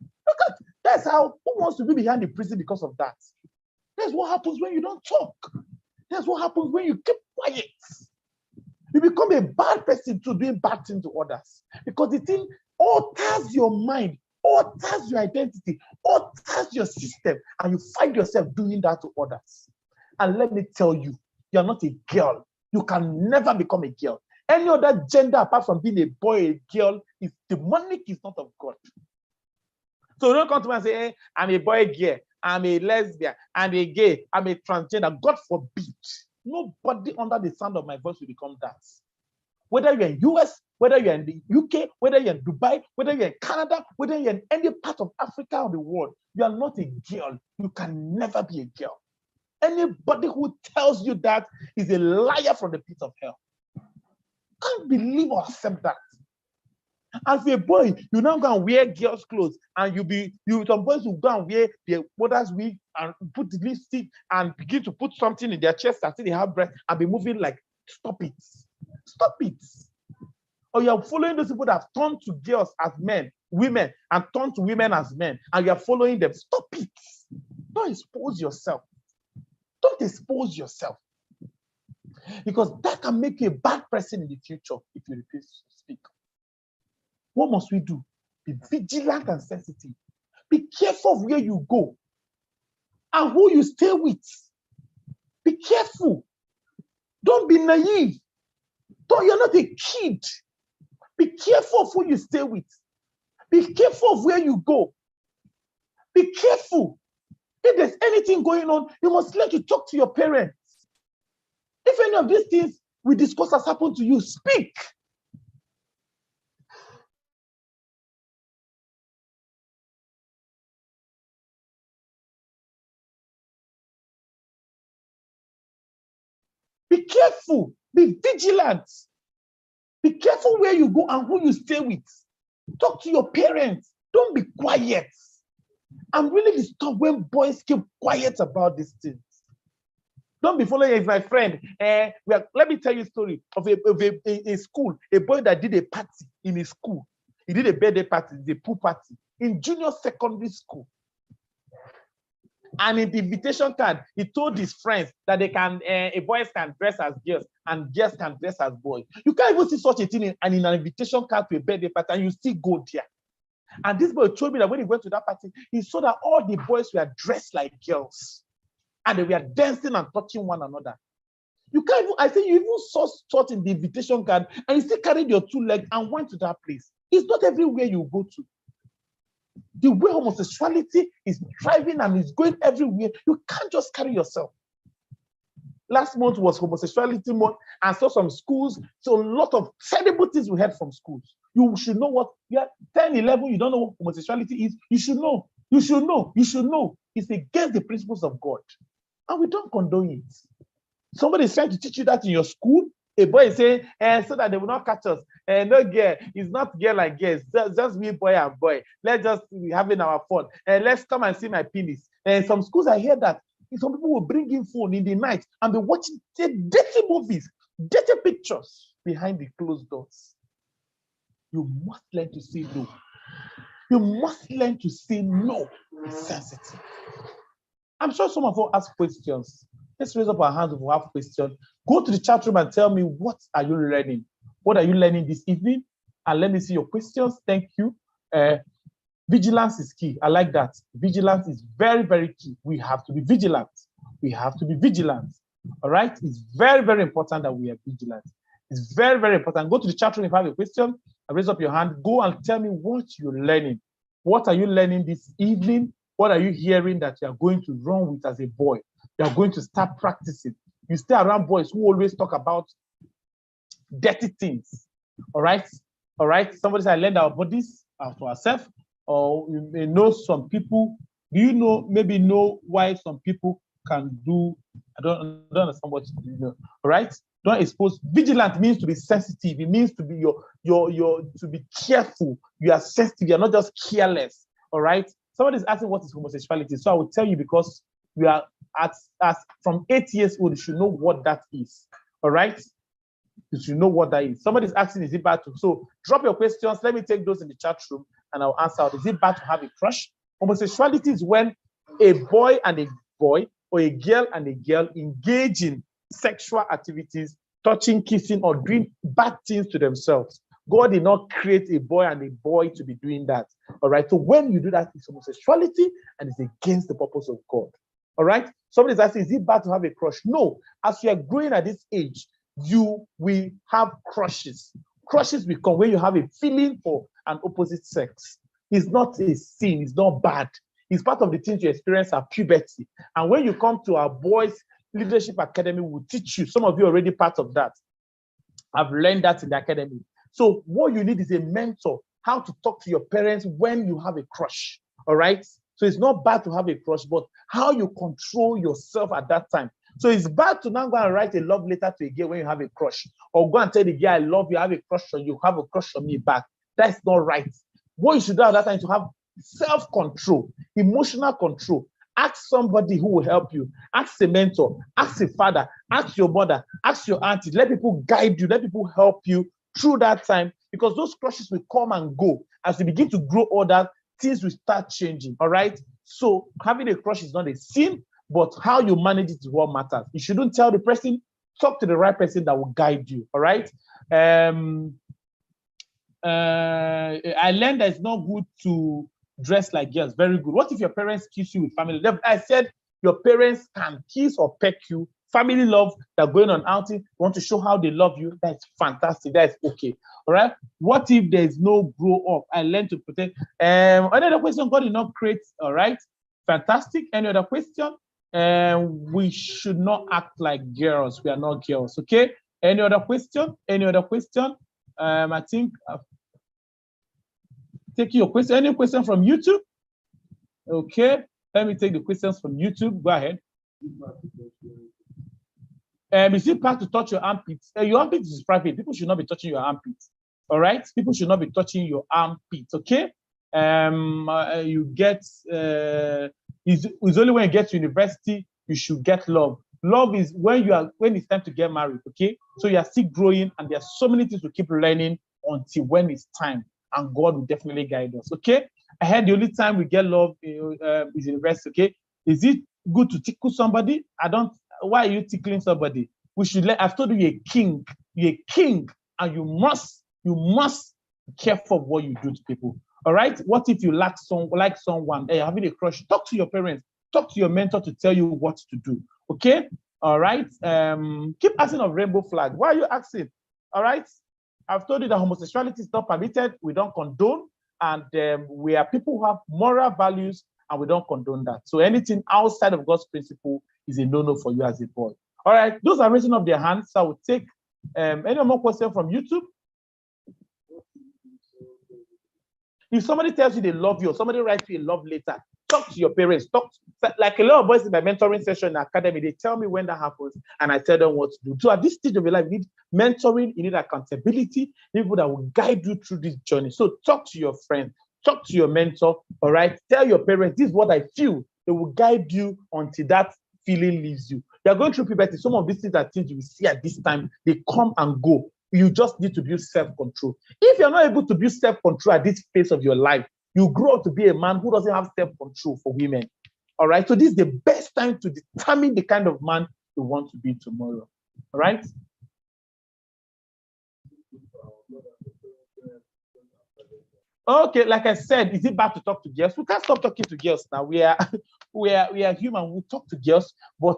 Look at, that's how, who wants to be behind the prison because of that? That's what happens when you don't talk. That's what happens when you keep quiet. You become a bad person to doing bad things to others because the thing alters your mind, alters your identity, alters your system, and you find yourself doing that to others. And let me tell you, you're not a girl. You can never become a girl. Any other gender apart from being a boy, a girl, is demonic, is not of God. So don't come to me and say, hey, I'm a boy girl, I'm a lesbian, I'm a gay, I'm a transgender. God forbid. Nobody under the sound of my voice will become that. Whether you're in US, whether you're in the UK, whether you're in Dubai, whether you're in Canada, whether you're in any part of Africa or the world, you are not a girl. You can never be a girl. Anybody who tells you that is a liar from the pit of hell. Can't believe or accept that. As a boy, you now go and wear girls' clothes, and some boys will go and wear their mother's wig and put the lipstick and begin to put something in their chest until they have breath and be moving like, stop it. Stop it. Or you're following those people that have turned to girls as men, women, and turned to women as men, and you're following them. Stop it. Don't expose yourself. Don't expose yourself. Because that can make you a bad person in the future if you refuse to speak. What must we do? Be vigilant and sensitive. Be careful of where you go and who you stay with. Be careful. Don't be naive. You're not a kid. Be careful of who you stay with. Be careful of where you go. Be careful. If there's anything going on, you must learn to talk to your parents. If any of these things we discuss has happened to you, speak. Be careful. Be vigilant. Be careful where you go and who you stay with. Talk to your parents. Don't be quiet. I'm really disturbed when boys keep quiet about these things. Don't be following as my friend. Let me tell you a story of a school, a boy that did a party in his school. He did a birthday party, the pool party, in junior secondary school. And in the invitation card, he told his friends that boys can dress as girls and girls can dress as boys. You can't even see such a thing in an invitation card to a birthday party and you still go there. And this boy told me that when he went to that party, he saw that all the boys were dressed like girls. And they were dancing and touching one another. You can't even, I think you even saw such in the invitation card and you still carried your two legs and went to that place. It's not everywhere you go to. The way homosexuality is driving and is going everywhere, you can't just carry yourself. Last month was homosexuality month, and so some schools, so a lot of terrible things we heard from schools. You should know what, 10, 11, you don't know what homosexuality is. You should know. You should know. You should know. It's against the principles of God. And we don't condone it. Somebody is trying to teach you that in your school. A boy is saying, so that they will not catch us. No girl, it's not girl like girls, just me, boy and boy. Let's just be having our fun. Let's come and see my penis. Some schools, I hear that some people will bring in phone in the night and be watching dirty movies, dirty pictures behind the closed doors. You must learn to say no. You must learn to say no. Be sensitive. I'm sure some of us ask questions. Let's raise up our hands if we have questions. Go to the chat room and tell me, what are you learning? What are you learning this evening? And let me see your questions. Thank you. Vigilance is key. I like that. Vigilance is very, very key. We have to be vigilant. We have to be vigilant. All right? It's very, very important that we are vigilant. It's very, very important. Go to the chat room if you have a question. Raise up your hand. Go and tell me what you're learning. What are you learning this evening? What are you hearing that you are going to run with as a boy? You are going to start practicing. You stay around boys who always talk about dirty things. All right? All right? Somebody said, I learned our bodies to ourselves. Or you may know some people. Do you know, maybe know why some people can do, I don't understand what you know. All right? Don't expose. Vigilant means to be sensitive. It means to be to be careful. You are sensitive. You're not just careless. All right? Somebody's asking what is homosexuality. So I will tell you because we are as from 8 years old, you should know what that is. All right? You should know what that is. Somebody's asking, is it bad to? So drop your questions. Let me take those in the chat room and I'll answer. Is it bad to have a crush? Homosexuality is when a boy and a boy or a girl and a girl engage in sexual activities, touching, kissing, or doing bad things to themselves. God did not create a boy and a boy to be doing that. All right. So when you do that, it's homosexuality and it's against the purpose of God. All right. Somebody's asking, is it bad to have a crush? No. As you are growing at this age, you will have crushes. Crushes will come when you have a feeling for an opposite sex. It's not a sin. It's not bad. It's part of the things you experience at puberty. And when you come to our boys' leadership academy, we'll teach you. Some of you are already part of that. I've learned that in the academy. So what you need is a mentor, how to talk to your parents when you have a crush. All right. So it's not bad to have a crush, but how you control yourself at that time. So it's bad to now go and write a love letter to a girl when you have a crush, or go and tell the girl, I love you, I have a crush on you, have a crush on me back. That's not right. What you should do at that time is to have self-control, emotional control. Ask somebody who will help you. Ask a mentor, ask a father, ask your mother, ask your auntie. Let people guide you, let people help you through that time, because those crushes will come and go. As you begin to grow older, things will start changing. All right. So having a crush is not a sin, but how you manage it is what matters. You shouldn't tell the person, talk to the right person that will guide you. All right. I learned that it's not good to dress like girls. Very good. What if your parents kiss you with family? I said your parents can kiss or peck you. Family love, they're going on outing, want to show how they love you. That's fantastic. That's okay. All right. What if there's no grow up? I learned to protect. Another question, God did not create. All right. Fantastic. Any other question? We should not act like girls. We are not girls. Okay. Any other question? Any other question? I think take your question. Any question from YouTube? Okay. Let me take the questions from YouTube. Go ahead. Is it bad to touch your armpits? Your armpits is private. People should not be touching your armpits. All right. People should not be touching your armpits. Okay. You get. It's only when you get to university you should get love. Love is when it's time to get married. Okay. So you are still growing, and there are so many things to keep learning until when it's time, and God will definitely guide us. Okay. I heard the only time we get love is university. Okay. Is it good to tickle somebody? Why are you tickling somebody? I've told you you're a king, and you must be careful of what you do to people. All right. What if you like someone, you're having a crush? Talk to your parents, talk to your mentor to tell you what to do. Okay. All right. Keep asking of rainbow flag. Why are you asking? All right. I've told you that homosexuality is not permitted. We don't condone, and we are people who have moral values, and we don't condone that. So anything outside of God's principle is a no-no for you as a boy. All right, those are raising up their hands. So I will take any more questions from YouTube. If somebody tells you they love you, or somebody writes you a love letter, talk to your parents. Like a lot of boys in my mentoring session in the academy, they tell me when that happens, and I tell them what to do. So at this stage of your life, you need mentoring, you need accountability, people that will guide you through this journey. So talk to your friend, talk to your mentor. All right, tell your parents, this is what I feel. They will guide you until that feeling leaves you. You're going through puberty. Some of these things are things you will see at this time. They come and go. You just need to build self-control. If you're not able to build self-control at this phase of your life, you grow up to be a man who doesn't have self-control for women. All right. So this is the best time to determine the kind of man you want to be tomorrow. All right. Okay, like I said, is it bad to talk to girls? We can't stop talking to girls now. We are human. We talk to girls, but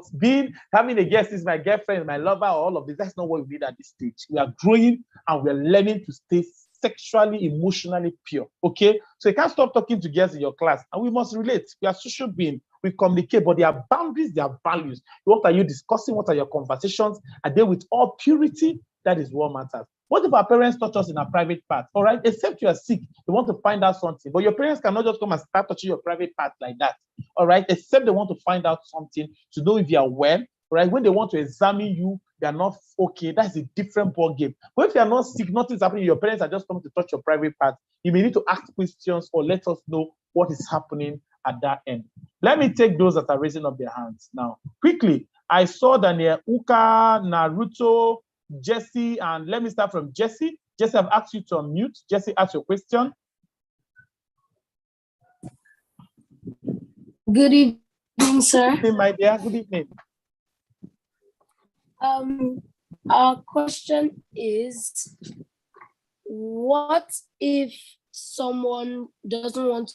having a girl is my girlfriend, my lover, all of this, that's not what we need at this stage. We are growing and we're learning to stay sexually, emotionally pure. Okay, so you can't stop talking to girls in your class, and we must relate. We are social beings. We communicate, but there are boundaries, there are values. What are you discussing? What are your conversations? Are they with all purity? That is what matters. What if our parents touch us in our private part? All right, except you are sick, they want to find out something. But your parents cannot just come and start touching your private part like that. All right, except they want to find out something to know if you are well. Right, when they want to examine you, they are not okay. That's a different ball game. But if you are not sick, nothing's happening. Your parents are just coming to touch your private part. You may need to ask questions or let us know what is happening, at that end. Let me take those that are raising up their hands now. Quickly, I saw Daniel, Uka, Naruto, Jesse, and let me start from Jesse. Jesse, I've asked you to unmute. Jesse, ask your question. Good evening, sir. Good evening, my dear. Good evening. Our question is, what if someone doesn't want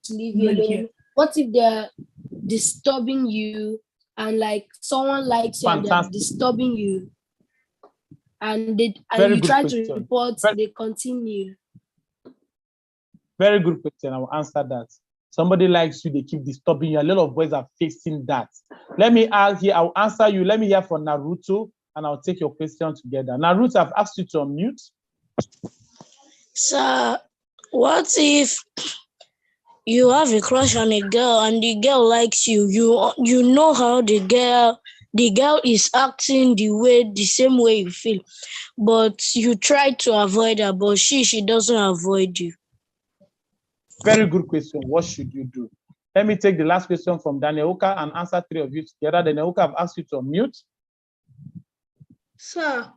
to leave you alone? What if they're disturbing you and like someone likes you and they're disturbing you and you try to report, they continue? Very good question. I will answer that. Somebody likes you, they keep disturbing you. A lot of boys are facing that. Let me ask here, I'll answer you. Let me hear from Naruto, and I'll take your question together. Naruto, I've asked you to unmute. Sir, what if you have a crush on a girl and the girl likes you? You know how the girl is acting the same way you feel, but you try to avoid her, but she doesn't avoid you. Very good question. What should you do? Let me take the last question from Daniel Oka and answer three of you together. Daniel Oka, I've asked you to unmute. Sir,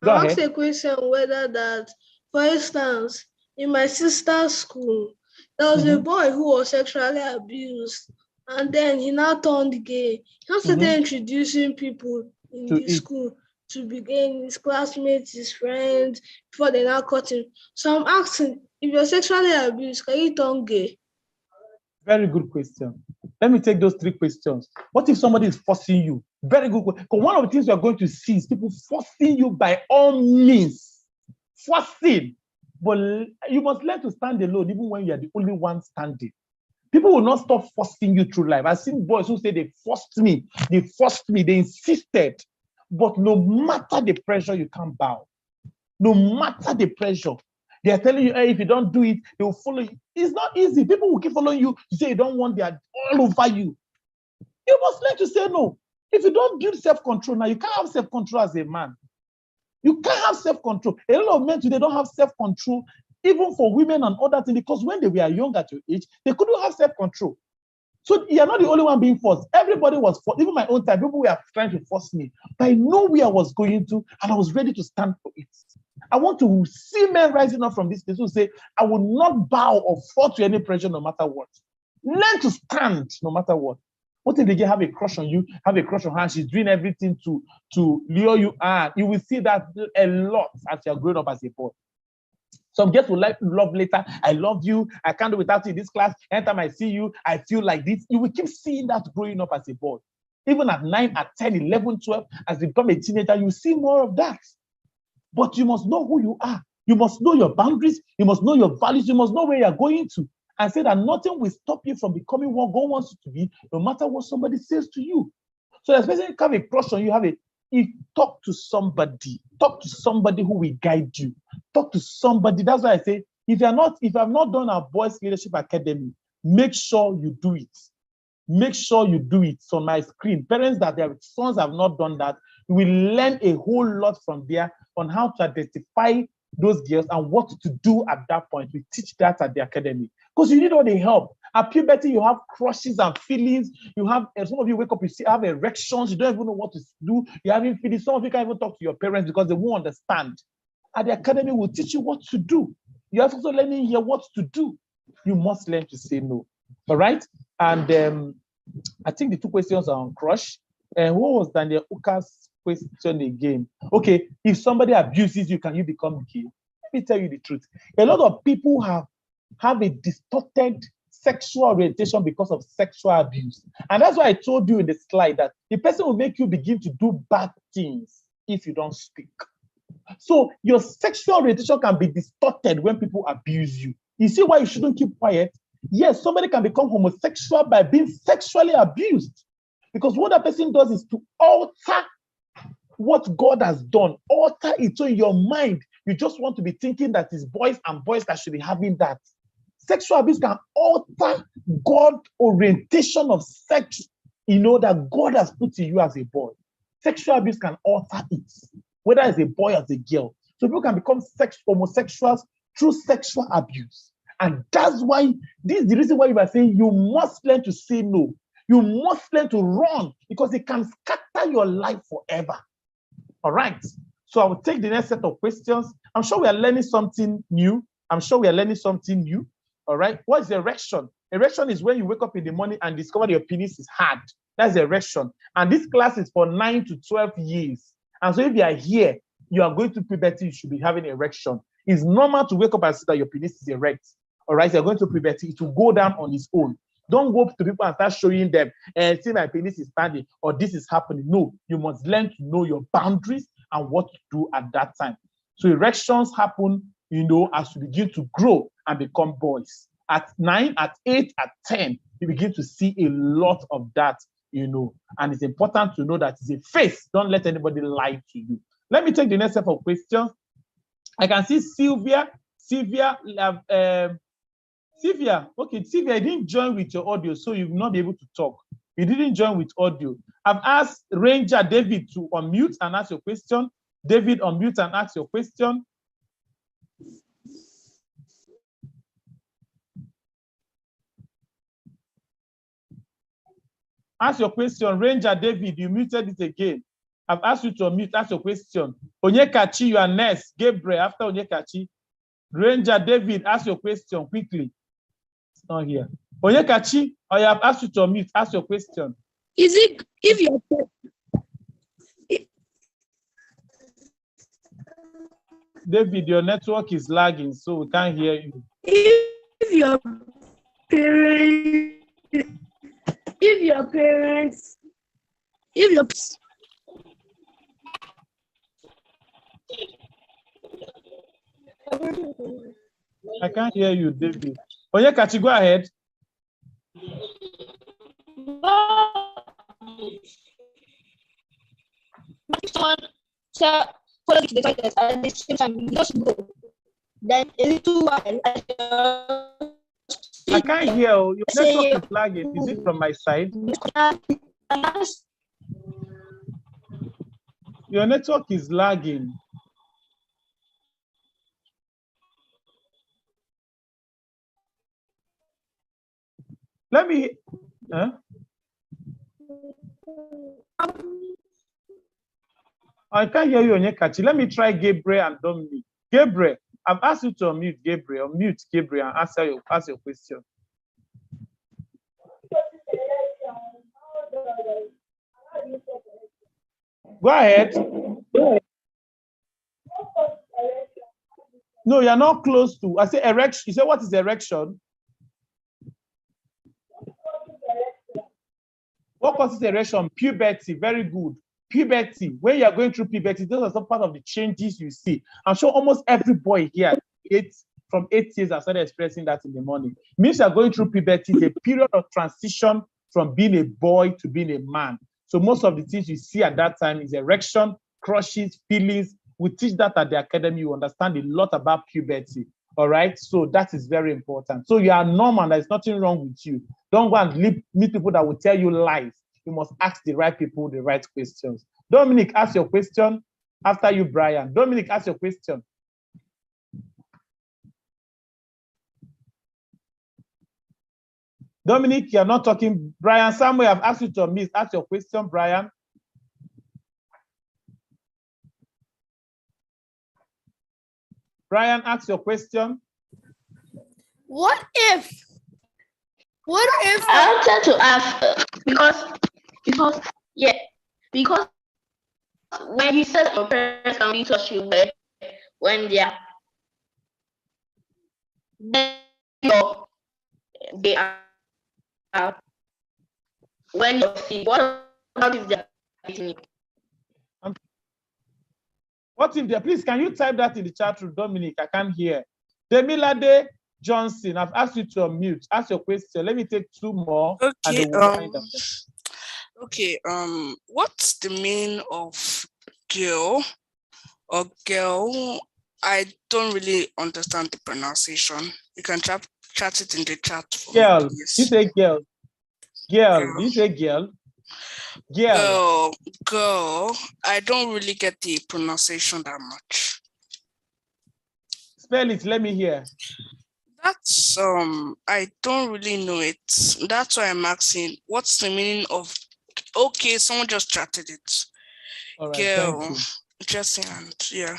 Go I ahead. asked a question whether that, for instance, in my sister's school, there was a boy who was sexually abused, and then he now turned gay. He started introducing people in the school to begin his classmates, his friends, before they now caught him. So I'm asking, if you're sexually abused, can you turn gay? Very good question. Let me take those three questions. What if somebody is forcing you? Very good question. Because one of the things we are going to see is people forcing you by all means. Forcing. But you must learn to stand alone even when you are the only one standing. People will not stop forcing you through life. I've seen boys who say they forced me, they insisted. But no matter the pressure, you can't bow. No matter the pressure. They are telling you, hey, if you don't do it, they will follow you. It's not easy. People will keep following you. You say you don't want, they are all over you. You must learn to say no. If you don't build self-control now, you can't have self-control as a man. You can't have self-control. A lot of men today don't have self-control, even for women and other things, because when they were young at your age, they couldn't have self-control. So you're not the only one being forced. Everybody was forced. Even my own time, people were trying to force me. But I know where I was going to, and I was ready to stand for it. I want to see men rising up from this place who say, I will not bow or fall to any pressure no matter what. Learn to stand no matter what. What if they have a crush on you, have a crush on her, she's doing everything to lure you on? You will see that a lot as you're growing up as a boy. Some girls will love later. I love you. I can't do without you in this class. Anytime I see you, I feel like this. You will keep seeing that growing up as a boy. Even at 9, at 10, 11, 12, as you become a teenager, you see more of that. But you must know who you are. You must know your boundaries. You must know your values. You must know where you're going to. And say that nothing will stop you from becoming what God wants you to be, no matter what somebody says to you. So especially if you have a crush on you, talk to somebody. Talk to somebody who will guide you. Talk to somebody. That's why I say, if I've not done our Boys Leadership Academy, make sure you do it. Make sure you do it. So on my screen, parents that their sons have not done that, you will learn a whole lot from there on how to identify those girls and what to do at that point. We teach that at the academy because you need all the help. At puberty, you have crushes and feelings. You have some of you wake up, you have erections. You don't even know what to do. You're having feelings. Some of you can't even talk to your parents because they won't understand. At the academy, we'll teach you what to do. You're also learning here what to do. You must learn to say no. All right. And I think the two questions are on crush. And what was Daniel Uka's question again? Okay, if somebody abuses you, can you become gay? Let me tell you the truth. A lot of people have a distorted sexual orientation because of sexual abuse. And that's why I told you in the slide that the person will make you begin to do bad things if you don't speak. So your sexual orientation can be distorted when people abuse you. You see why you shouldn't keep quiet? Yes, somebody can become homosexual by being sexually abused. Because what that person does is to alter what God has done. Alter it. So in your mind, you just want to be thinking that it's boys and boys that should be having that. Sexual abuse can alter God orientation of sex, that God has put in you as a boy. Sexual abuse can alter it, whether it's a boy or a girl. So people can become homosexuals through sexual abuse. And that's why, this is the reason why you are saying you must learn to say no. You must learn to run, because it can scatter your life forever. All right. So I will take the next set of questions. I'm sure we are learning something new. All right. What is erection? Erection is when you wake up in the morning and discover your penis is hard. That's erection. And this class is for 9 to 12 years. And so if you are here, you are going to puberty, you should be having erection. It's normal to wake up and see that your penis is erect. All right. You're going to puberty. It will go down on its own. Don't go to people and start showing them, see my penis is standing or this is happening. No, you must learn to know your boundaries and what to do at that time. So erections happen, as you begin to grow and become boys. At 9, at 8, at 10, you begin to see a lot of that, and it's important to know that it's a phase. Don't let anybody lie to you. Let me take the next set of questions. I can see Sylvia, okay, Sylvia, you didn't join with your audio, so you will not be able to talk. You didn't join with audio. I've asked Ranger David to unmute and ask your question. David, unmute and ask your question. Ask your question. Ranger David, you muted it again. I've asked you to unmute, ask your question. Onyekachi, you are next. Gabriel, after Onyekachi. Ranger David, ask your question quickly. It's not here. Onyekachi, I have asked you to unmute, ask your question. Is it if you're David, your network is lagging, so we can't hear you. If your parents, I can't hear you, David. Onyekachi, go ahead. Follow the toilet at the same time, you just go. Then a little while, I can't hear you. Your network is lagging. Is it from my side? Your network is lagging. Let me. I can't hear you, Onyekachi. Let me try Gabriel and Dominic. Gabriel, I've asked you to unmute Gabriel. Unmute Gabriel and ask your question. Go ahead. No, you're not close to. I say erection. You say what is erection? What causes erection? Puberty. Very good. Puberty. When you are going through puberty, those are some part of the changes you see. I'm sure almost every boy here, from 8 years, I started expressing that in the morning. It means you are going through puberty, the period of transition from being a boy to being a man. So most of the things you see at that time is erection, crushes, feelings. We teach that at the academy. You understand a lot about puberty. All right. So that is very important. So you are normal. There's nothing wrong with you. Don't go and meet people that will tell you lies. You must ask the right people the right questions. Dominic, ask your question. After you, Brian. Dominic, ask your question. Dominic, you're not talking. Brian, Samuel, I've asked you to unmute. Ask your question, Brian. Brian, ask your question. What if I wanted to ask because when you said your parents can be touch you when they are when you're sick, what about if they're eating you? What if they, please, can you type that in the chat room, Dominic? I can't hear. Demilade Johnson, I've asked you to unmute. Ask your question. Let me take 2 more. Okay. What's the meaning of girl or girl? I don't really understand the pronunciation. You can chat it in the chat. Girl. You say girl. Girl. You say girl. Girl. I don't really get the pronunciation that much. Spell it. Let me hear. That's I don't really know it. That's why I'm asking. What's the meaning of? Okay, someone just chatted it. All right, Girl, thank you. interesting, and yeah.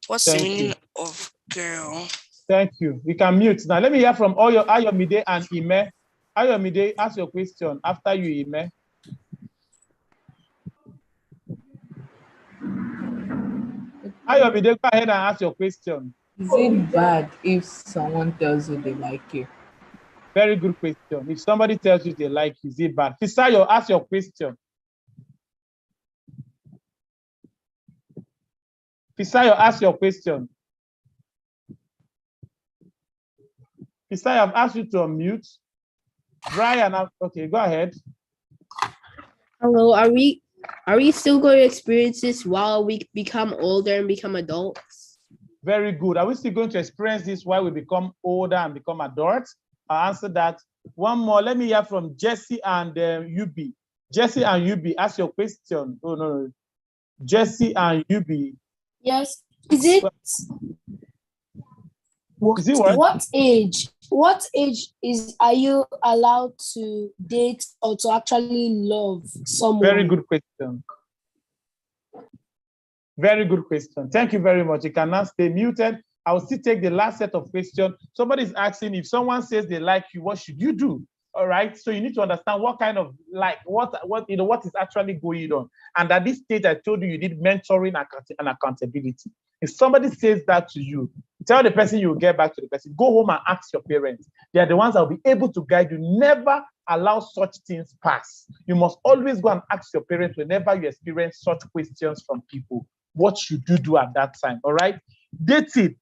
What's the Thank meaning you. of girl? Thank you. We can mute now. Let me hear from all your Ayomide and Ime. Ayomide, ask your question after you, Ime. Ayomide, go ahead and ask your question. Is it bad if someone tells you they like you? Very good question. If somebody tells you they like you, is it bad? Fisayo, ask your question. Fisayo, ask your question. Fisayo, I've asked you to unmute. Brian, okay, go ahead. Hello, are we still going to experience this while we become older and become adults? Very good. Are we still going to experience this while we become older and become adults? I'll answer that. One more. Let me hear from Jesse and UB. Jesse and UB, ask your question. Oh, no. Jesse and UB. Yes. Is it what age? What age are you allowed to date or to actually love someone? Very good question. Very good question. Thank you very much. You can now stay muted. I will still take the last set of questions. Somebody is asking, if someone says they like you, what should you do? All right. So you need to understand what kind of what is actually going on. And at this stage, I told you need mentoring and accountability. If somebody says that to you, tell the person you will get back to the person. Go home and ask your parents. They are the ones that will be able to guide you. Never allow such things pass. You must always go and ask your parents whenever you experience such questions from people. What should you do at that time? All right. Dating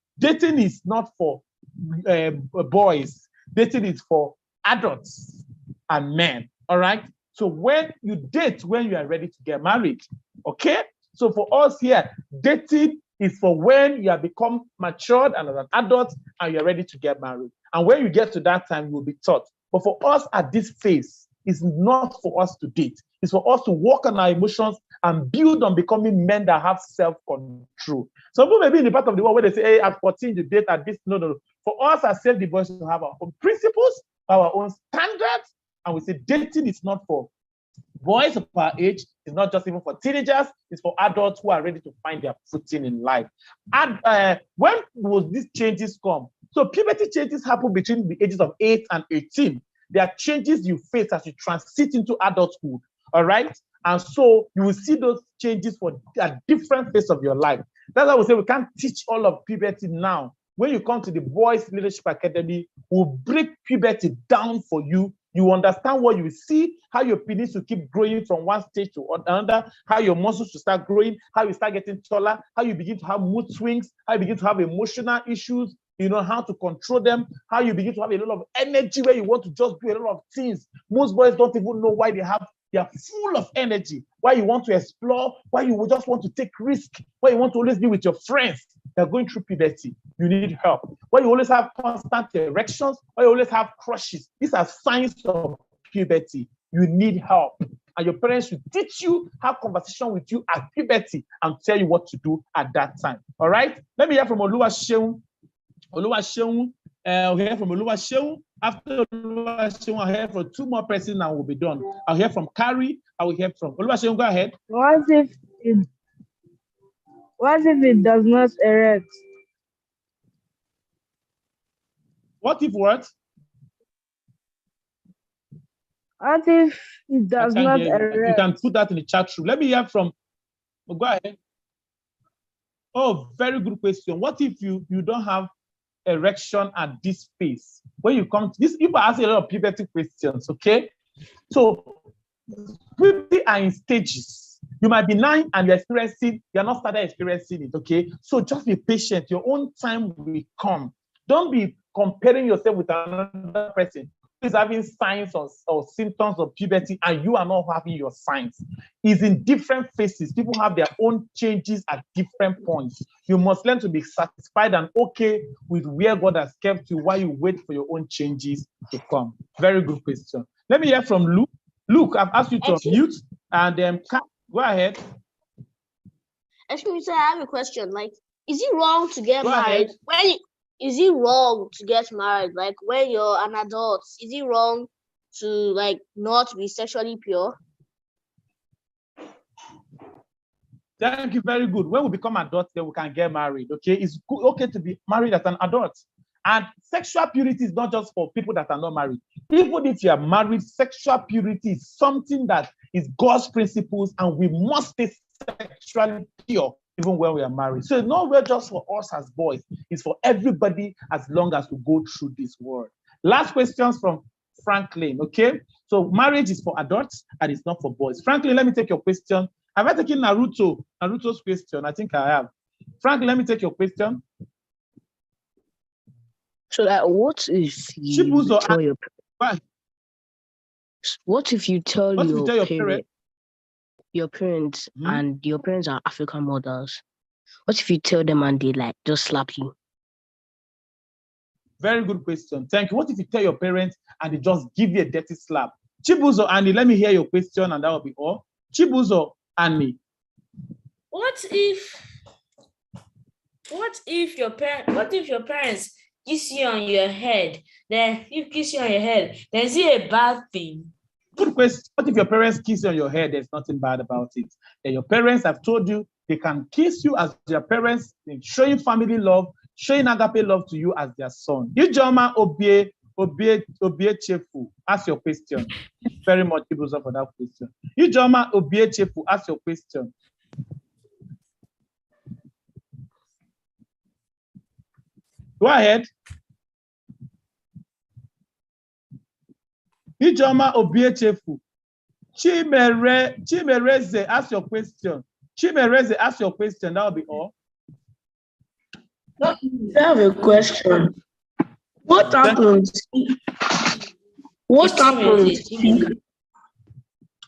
is not for boys. Dating is for adults and men. All right. So when you date, when you are ready to get married, okay. So for us here, dating is for when you have become matured and as an adult and you're ready to get married. And when you get to that time, you will be taught. But for us at this phase, it's not for us to date. It's for us to work on our emotions and build on becoming men that have self-control. Some people may be in the part of the world where they say, hey, at 14, you date at this. No. For us as self-divorced, to have our own principles, our own standards, and we say dating is not for boys of our age, it's not just even for teenagers, it's for adults who are ready to find their footing in life. And when will these changes come? So puberty changes happen between the ages of 8 and 18. There are changes you face as you transit into adulthood, all right? And so you will see those changes for a different phase of your life. That's why we say we can't teach all of puberty now. When you come to the Boys Leadership Academy, we'll break puberty down for you. You understand what you see, how your penis will keep growing from one stage to another, how your muscles will start growing, how you start getting taller, how you begin to have mood swings, how you begin to have emotional issues, you know, how to control them, how you begin to have a lot of energy where you want to just do a lot of things. Most boys don't even know why they are full of energy, why you want to explore, why you just want to take risk, why you want to always be with your friends. They're going through puberty. You need help. Why you always have constant erections, why you always have crushes. These are signs of puberty. You need help. And your parents should teach you, have conversation with you at puberty and tell you what to do at that time. All right? Let me hear from Oluwaseun. Oluwaseun, we'll hear from Oluwaseun. After Oluwaseun, I'll hear from 2 more persons and we'll be done. I'll hear from Carrie. I will hear from Oluwaseun. Go ahead. What if it does not erect? What if what? What if it does not erect? You can put that in the chat room. Let me hear from. Go ahead. Oh, very good question. What if you don't have erection at this phase? When you come to this, people ask a lot of puberty questions, okay? So puberty are in stages. You might be 9 and you're not started experiencing it, okay? So just be patient. Your own time will come. Don't be comparing yourself with another person who is having signs or symptoms of puberty and you are not having your signs. It's in different phases. People have their own changes at different points. You must learn to be satisfied and okay with where God has kept you while you wait for your own changes to come. Very good question. Let me hear from Luke. Luke, I've asked you to unmute and go ahead. Excuse me, sir, I have a question. Like, is it wrong to get Go married ahead. is it wrong to get married? Like when you're an adult, is it wrong to like not be sexually pure? Thank you, very good. When we become adults, then we can get married, okay? It's okay to be married as an adult. And sexual purity is not just for people that are not married. Even if you are married, sexual purity is something that is God's principles, and we must stay sexually pure even when we are married. So it's not just for us as boys, it's for everybody as long as we go through this world. Last questions from Franklin, okay? So marriage is for adults and it's not for boys. Franklin, let me take your question. Have I taken Naruto's question? I think I have. Franklin, let me take your question. So that what if you tell your parents and your parents are African mothers? What if you tell them and they like just slap you? Very good question. Thank you. What if you tell your parents and they just give you a dirty slap? Chibuzo, Annie, let me hear your question and that will be all. Chibuzo, Annie. What if your parents kiss you on your head? Then if kiss you on your head, then is it a bad thing? Good question. What if your parents kiss you on your head? There's nothing bad about it. And your parents have told you they can kiss you as their parents, showing family love, showing agape love to you as their son. Ijoma Obie Chefu, ask your question. Very much Chibuzo for that question. Ijoma Obie Chefu, ask your question. Go ahead. Ijoma Obiechefu. Chimereze, ask your question. Chimereze, ask your question. That will be all. I have a question. What happens?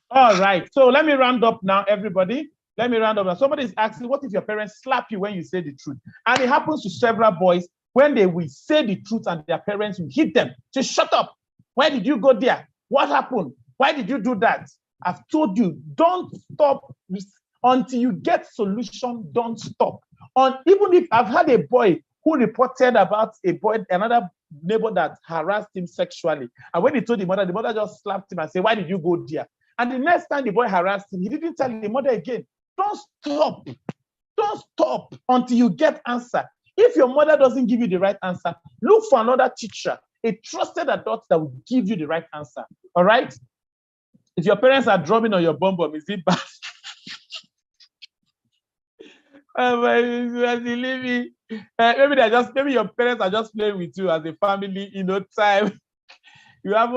All right. So let me round up now, everybody. Let me round up now. Somebody is asking, what if your parents slap you when you say the truth? And it happens to several boys when they will say the truth and their parents will hit them. Say, shut up. Why did you go there? What happened? Why did you do that? I've told you, don't stop until you get solution. Don't stop. Even if I've had a boy who reported about another neighbor that harassed him sexually. And when he told the mother just slapped him and said, why did you go there? And the next time the boy harassed him, he didn't tell the mother again. Don't stop. Don't stop until you get answer. If your mother doesn't give you the right answer, look for another teacher, a trusted adult that will give you the right answer. All right? If your parents are drumming on your bum, is it bad? Maybe your parents are just playing with you as a family, time. You have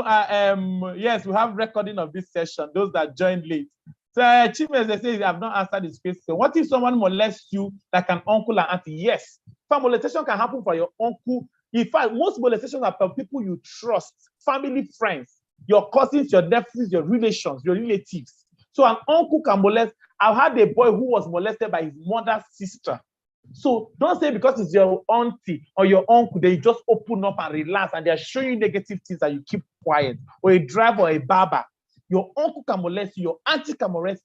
yes, we have recording of this session, those that joined late. So Chimez, they say, I've not answered this question. What if someone molests you like an uncle and auntie? Yes. Molestation can happen for your uncle. In fact, most molestations are for people you trust, family, friends, your cousins, your nephews, your relations, your relatives. So an uncle can molest. I've had a boy who was molested by his mother's sister. So don't say because it's your auntie or your uncle, they just open up and relax and they're showing you negative things and you keep quiet. Or a driver or a barber. Your uncle can molest you, your auntie can molest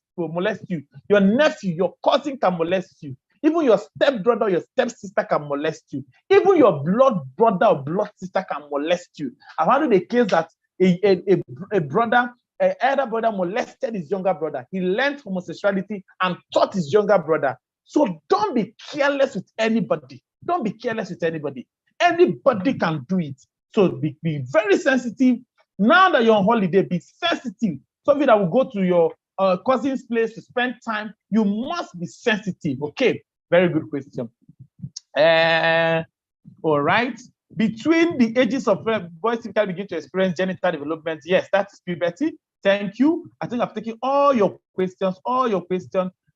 you, your nephew, your cousin can molest you. Even your stepbrother or your stepsister can molest you. Even your blood brother or blood sister can molest you. I've had a case that a brother, an elder brother molested his younger brother. He learned homosexuality and taught his younger brother. So don't be careless with anybody. Don't be careless with anybody. Anybody can do it. So be very sensitive. Now that you're on holiday, be sensitive. Something that will go to your cousin's place to spend time, you must be sensitive. Okay, very good question. All right. Between the ages of boys typically begin to experience genital development. Yes, that's puberty. Thank you. I think I've taken all your questions.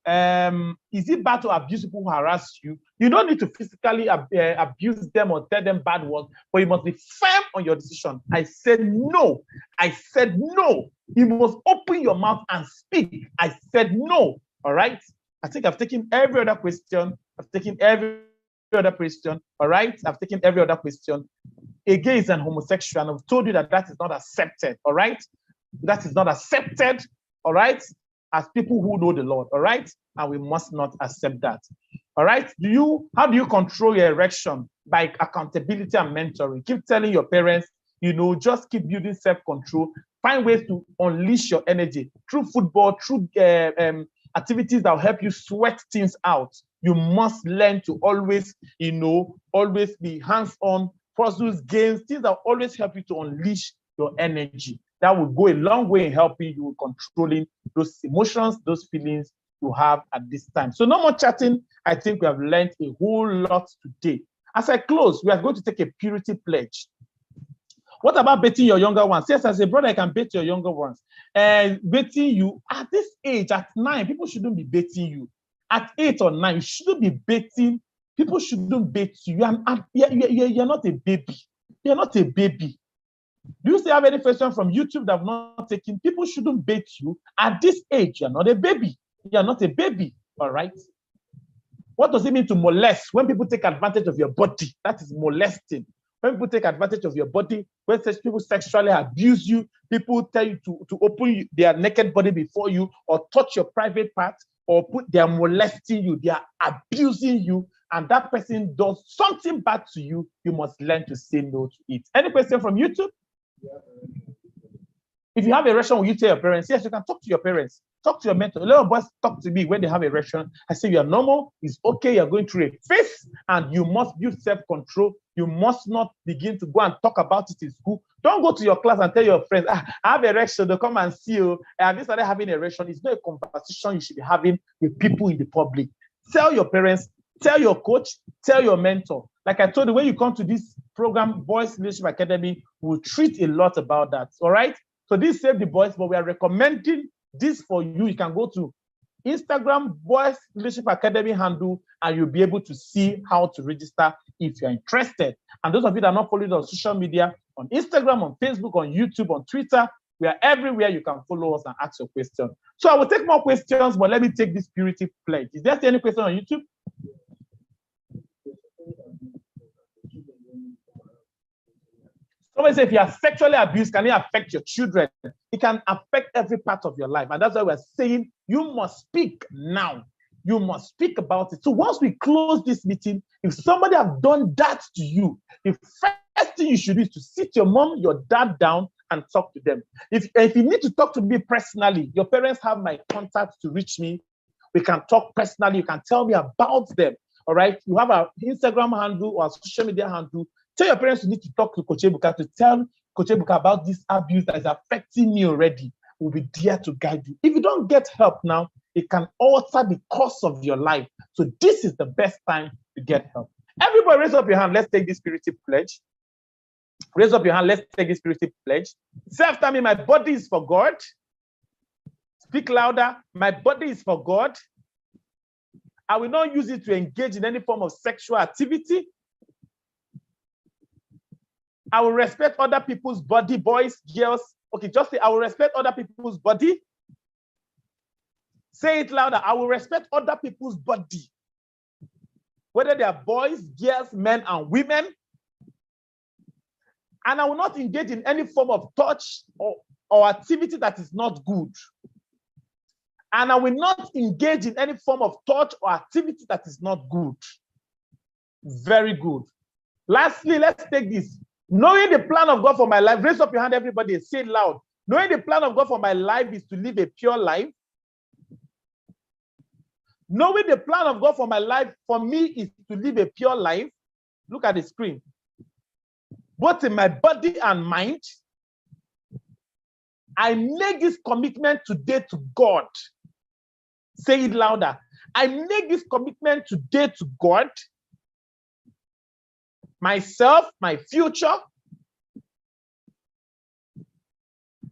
Is it bad to abuse people who harass you? You don't need to physically abuse them or tell them bad words, but you must be firm on your decision. I said no. I said no. You must open your mouth and speak. I said no. All right? I think I've taken every other question. All right? I've taken every other question. A gay is an homosexual, and I've told you that is not accepted. All right? That is not accepted. All right? As people who know the Lord, all right? And we must not accept that. All right? How do you control your erection? by accountability and mentoring. Keep telling your parents, just keep building self-control. Find ways to unleash your energy through football, through activities that will help you sweat things out. You must learn to always, always be hands-on, puzzles, games, things that will always help you to unleash your energy. That will go a long way in helping you controlling those emotions, those feelings you have at this time. So no more chatting. I think we have learned a whole lot today. As I close, we are going to take a purity pledge. What about baiting your younger ones? Yes, as a brother, I can bait your younger ones. And baiting you at this age, at 9, people shouldn't be baiting you. At 8 or 9, you shouldn't be baiting. People shouldn't bait you. You're not a baby. You're not a baby. Do you still have any question from YouTube that I've not taken? People shouldn't bait you. At this age, you're not a baby. You're not a baby, all right? What does it mean to molest? When people take advantage of your body, that is molesting. When people take advantage of your body, when people sexually abuse you, people tell you to open their naked body before you or touch your private parts, or they are molesting you, they are abusing you, and that person does something bad to you, you must learn to say no to it. Any question from YouTube? If you have erection, will you tell your parents? Yes, you can talk to your parents. Talk to your mentor. A lot of boys talk to me when they have erection. I say, you are normal. It's okay. You're going through a phase and you must build self-control. You must not begin to go and talk about it in school. Don't go to your class and tell your friends, I have erection. They'll come and see you. Have you started having erection? It's not a conversation you should be having with people in the public. Tell your parents, tell your coach, tell your mentor. Like I told you, when you come to this program, Boys Leadership Academy, we'll treat a lot about that. All right? So this Save the Boys, but we are recommending this for you. You can go to Instagram Boys Leadership Academy handle, and you'll be able to see how to register if you're interested. And those of you that are not following on social media, on Instagram, on Facebook, on YouTube, on Twitter, we are everywhere. You can follow us and ask your question. So I will take more questions, but let me take this purity pledge. Is there any question on YouTube? Somebody say, if you are sexually abused, can it affect your children? It can affect every part of your life. And that's why we're saying you must speak now. You must speak about it. So once we close this meeting, if somebody have done that to you, the first thing you should do is to sit your mom, your dad down and talk to them. If you need to talk to me personally, your parents have my contact to reach me. We can talk personally. You can tell me about them. All right. You have an Instagram handle or a social media handle. Tell your parents you need to talk to Coach Ebuka to tell Coach Ebuka about this abuse that is affecting me already. We'll be there to guide you. If you don't get help now, it can alter the course of your life. So this is the best time to get help. Everybody raise up your hand. Let's take this purity pledge. Raise up your hand. Let's take this purity pledge. Say after me, my body is for God. Speak louder. My body is for God. I will not use it to engage in any form of sexual activity. I will respect other people's body, boys, girls. Okay, just say, I will respect other people's body. Say it louder. I will respect other people's body. Whether they are boys, girls, men, and women. And I will not engage in any form of touch or activity that is not good. And I will not engage in any form of touch or activity that is not good. Very good. Lastly, let's take this. Knowing the plan of God for my life, raise up your hand, everybody, and say it loud. Knowing the plan of God for my life is to live a pure life. Knowing the plan of God for my life, for me, is to live a pure life. Look at the screen. Both in my body and mind. I make this commitment today to God. Say it louder. I make this commitment today to God, myself, my future,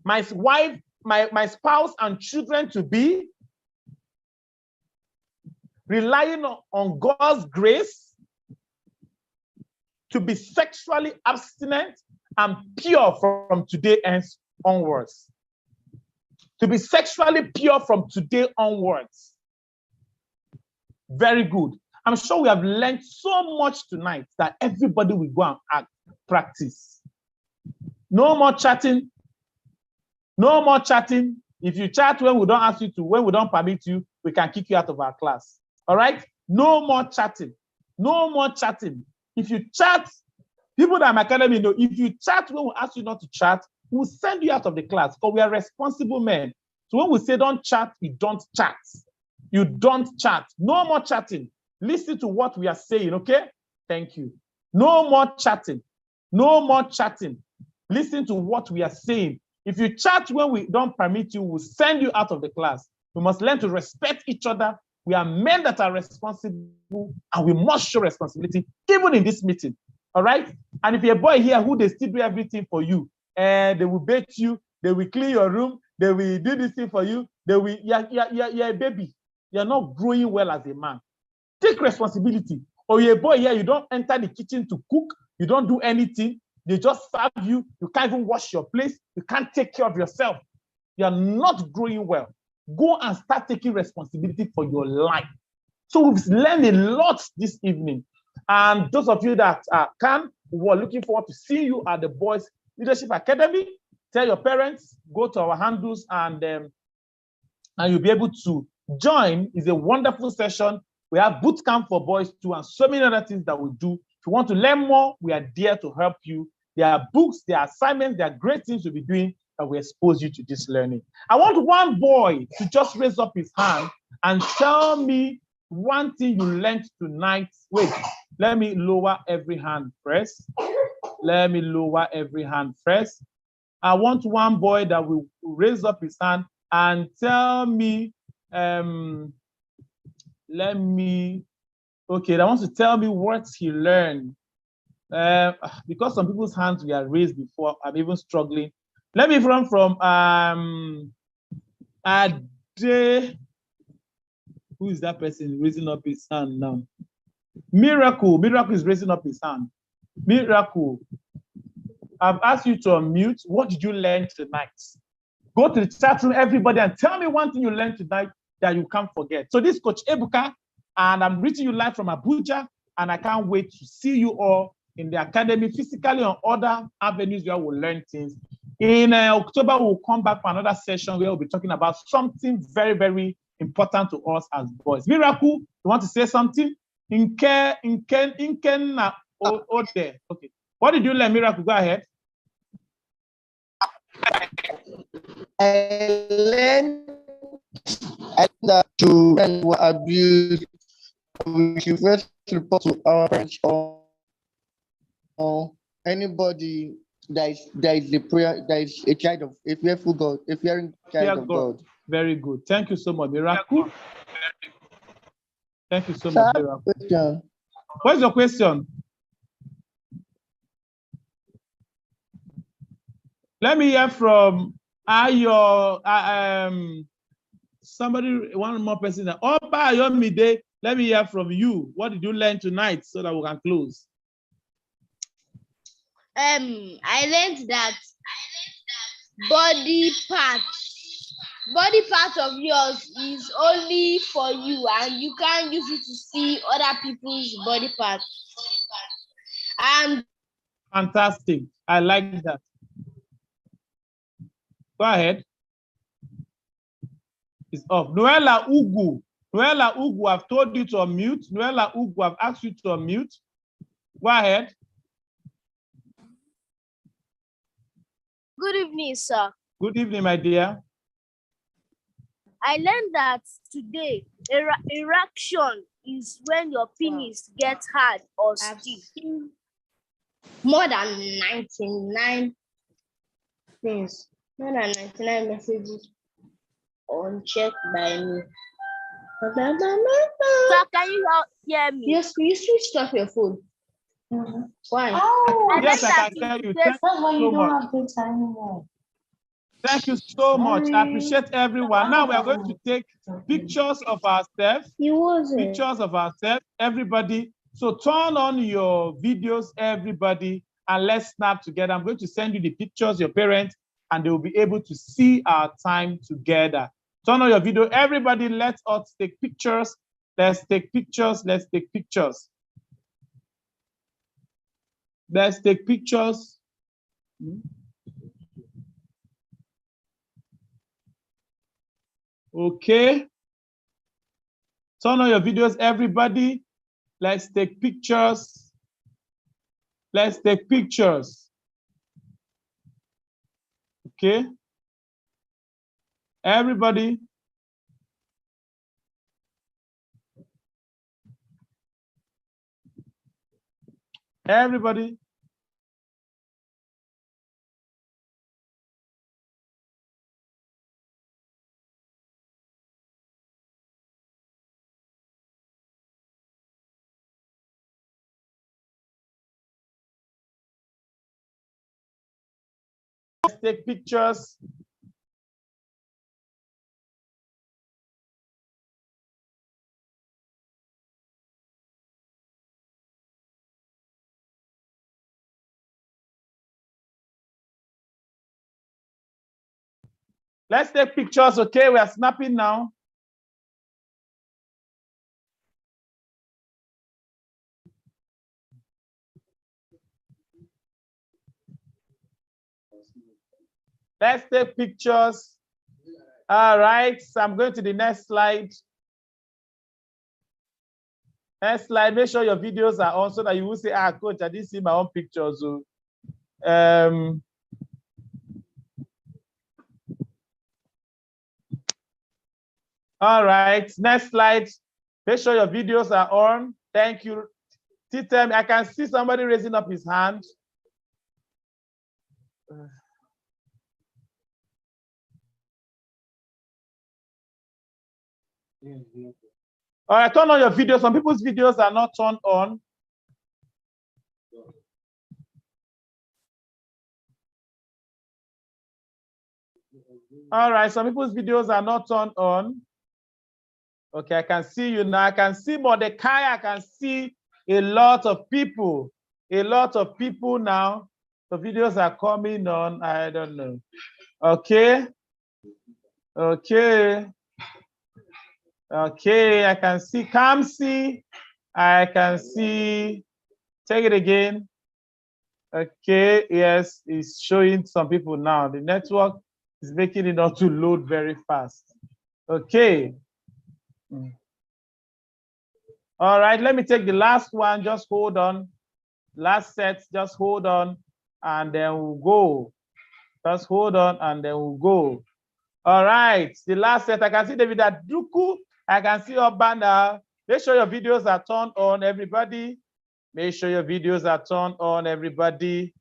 my wife, my spouse and children to be, relying on God's grace to be sexually abstinent and pure from today onwards. To be sexually pure from today onwards. Very good. I'm sure we have learned so much tonight that everybody will go and practice. No more chatting. No more chatting. If you chat when we don't ask you to, when we don't permit you, we can kick you out of our class. All right? No more chatting. No more chatting. If you chat, people that are in my academy know, if you chat when we ask you not to chat, we'll send you out of the class because we are responsible men. So when we say don't chat, you don't chat. You don't chat. No more chatting. Listen to what we are saying, okay? Thank you. No more chatting. No more chatting. Listen to what we are saying. If you chat when we don't permit you, we'll send you out of the class. We must learn to respect each other. We are men that are responsible, and we must show responsibility, even in this meeting. All right? And if you're a boy here who they still do everything for you, and they will bathe you, they will clean your room, they will do this thing for you, they will, you're a baby. You're not growing well as a man. Take responsibility. Or you're a boy here, you don't enter the kitchen to cook, you don't do anything, they just serve you, you can't even wash your place, you can't take care of yourself. You're not growing well. Go and start taking responsibility for your life. So we've learned a lot this evening. And those of you that we're looking forward to seeing you at the Boys Leadership Academy. Tell your parents, go to our handles, and you'll be able to join. It's a wonderful session. We have boot camp for boys too, and so many other things that we do. If you want to learn more, we are there to help you. There are books, there are assignments, there are great things you'll be doing that will expose you to this learning. I want one boy to just raise up his hand and tell me one thing you learned tonight. Wait, let me lower every hand first. Let me lower every hand first. I want one boy that will raise up his hand and tell me, I want to tell me what he learned. Because some people's hands were raised before, I'm even struggling. Let me run from Ade. Who is that person raising up his hand now? Miracle. Miracle is raising up his hand. Miracle. I've asked you to unmute. What did you learn tonight? Go to the chat room, everybody, and tell me one thing you learned tonight that you can't forget. So this is Coach Ebuka, and I'm reaching you live from Abuja, and I can't wait to see you all in the academy, physically on other avenues where we'll learn things. In October, we'll come back for another session where we'll be talking about something very, very important to us as boys. Miracle, you want to say something? Okay. What did you learn, Miracle? Go ahead. I learned that to abuse, we should first report to our parents or anybody that is a prayer, that is a child of a fearful God, a fearing child of God. Very good. Thank you so much, Miracle. Thank you so much, Miracle. What's your question? Let me hear from somebody, one more person. Opa Ayomide, let me hear from you. What did you learn tonight so that we can close? I learned that body part of yours is only for you, and you can't use it to see other people's body parts. And fantastic. I like that. Go ahead. It's off. Noella Ugu. Noella Ugu, I've told you to unmute. Noella Ugu, I've asked you to unmute. Go ahead. Good evening, sir. Good evening, my dear. I learned that today, erection is when your penis gets hard or stiff. More than 99 things. More than 99 messages unchecked by me. Sir, can you hear me? Yes, you switched off your phone. Why? Oh, yes, I can tell you. Thank you so much. Thank you so much. I appreciate everyone. Now we are going to take pictures of ourselves. Pictures of ourselves, everybody. So turn on your videos, everybody, and let's snap together. I'm going to send you the pictures, your parents, and they will be able to see our time together. Turn on your video. Everybody, let us take pictures. Let's take pictures. Let's take pictures. Let's take pictures. Okay. Turn on your videos, everybody. Let's take pictures. Let's take pictures. Okay. Everybody. Everybody. Let's take pictures. Let's take pictures, okay? We are snapping now. Let's take pictures. All right, so I'm going to the next slide. Next slide, make sure your videos are on so that you will say, ah, coach, I didn't see my own pictures. So, all right, next slide. Make sure your videos are on. Thank you. Titem, I can see somebody raising up his hand. All right, turn on your videos. Some people's videos are not turned on. All right, some people's videos are not turned on. Okay, I can see you now. I can see Mordecai. I can see a lot of people. A lot of people now. The videos are coming on. I don't know. Okay. Okay. Okay, I can see Kamsi. I can see. Take it again. Okay, yes, it's showing some people now. The network is making it not to load very fast. Okay. All right, let me take the last one. Just hold on. Last set, just hold on, and then we'll go. Just hold on, and then we'll go. All right, the last set. I can see David Aduku. I can see your banner. Make sure your videos are turned on, everybody. Make sure your videos are turned on, everybody.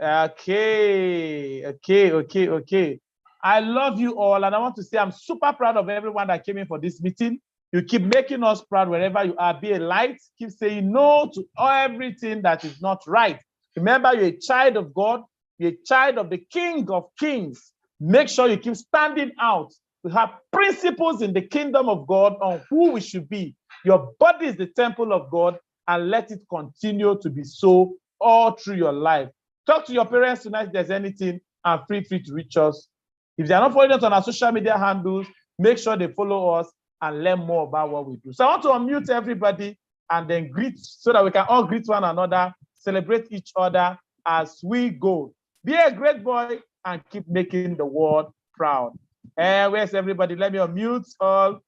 Okay, okay. I love you all, and I want to say I'm super proud of everyone that came in for this meeting. You keep making us proud wherever you are. Be a light. Keep saying no to everything that is not right. Remember, you're a child of God. You're a child of the King of Kings. Make sure you keep standing out. We have principles in the kingdom of God on who we should be. Your body is the temple of God, and let it continue to be so all through your life. Talk to your parents tonight if there's anything, and feel free to reach us. If they are not following us on our social media handles, make sure they follow us and learn more about what we do. So I want to unmute everybody and then greet so that we can all greet one another, celebrate each other as we go. Be a great boy and keep making the world proud. Where's everybody? Let me unmute all.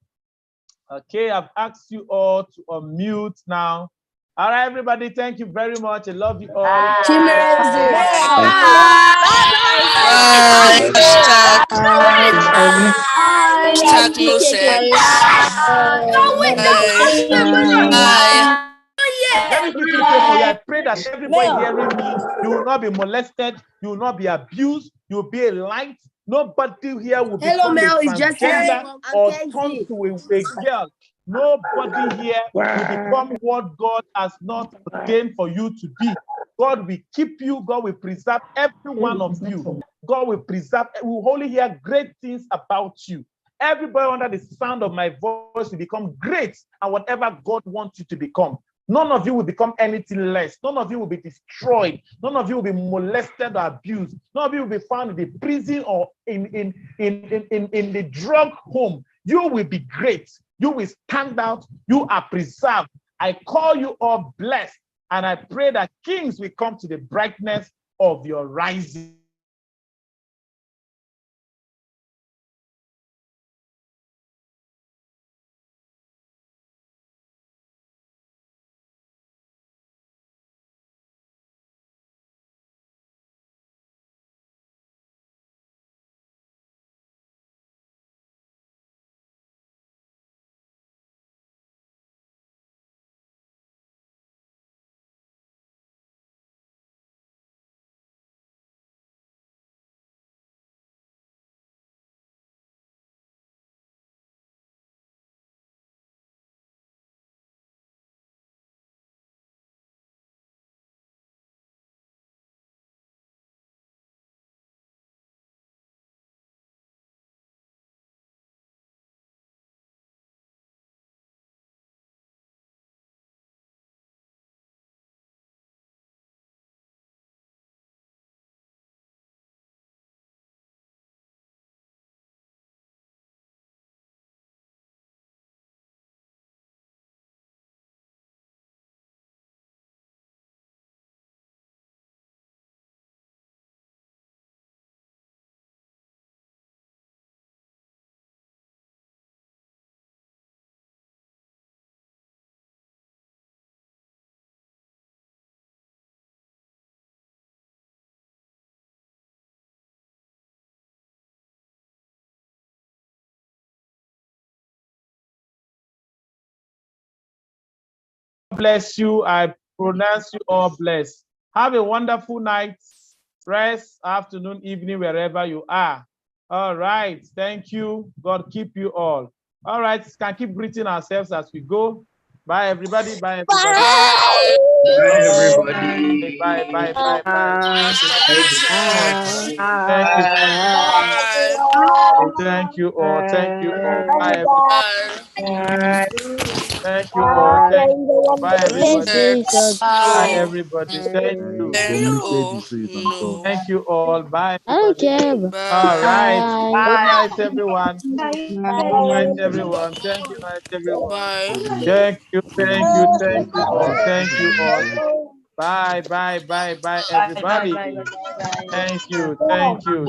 Okay, I've asked you all to unmute now. All right, everybody, thank you very much. I love you all. Let me quickly pray for you. I pray that everybody hearing me, you will not be molested, you will not be abused, you will be a light. Nobody here will become a transgender or turn to a girl. Nobody here will become what God has not ordained for you to be. God will keep you. God will preserve every one of you. God will preserve. We will only hear great things about you. Everybody under the sound of my voice will become great and whatever God wants you to become. None of you will become anything less. None of you will be destroyed. None of you will be molested or abused. None of you will be found in the prison or in the drug home. You will be great. You will stand out. You are preserved. I call you all blessed. And I pray that kings will come to the brightness of your rising. bless you. I pronounce you all blessed. Have a wonderful night, rest, afternoon, evening, wherever you are. All right. Thank you. God keep you all. All right. Can keep greeting ourselves as we go. Bye, everybody. Bye, everybody. Bye, everybody. Bye, bye, bye, bye. Thank you. Thank you all. Thank you all. Bye, everybody. Bye. Thank you all. Thank you all. Bye, everybody. Bye, No. everybody. Thank you. No. No. Thank you all. Bye, I don't everybody. care. All right. Good Bye. night, everyone. Good night, everyone. Thank you, night, everyone. Thank you, thank you, thank you all. Thank you all. Bye, bye, bye, bye, everybody. Thank you, thank you,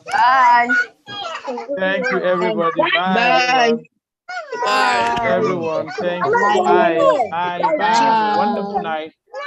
Bye. thank you, everybody. Bye, Bye. everyone. Everyone, thank you. Bye, bye, bye. Have a wonderful night.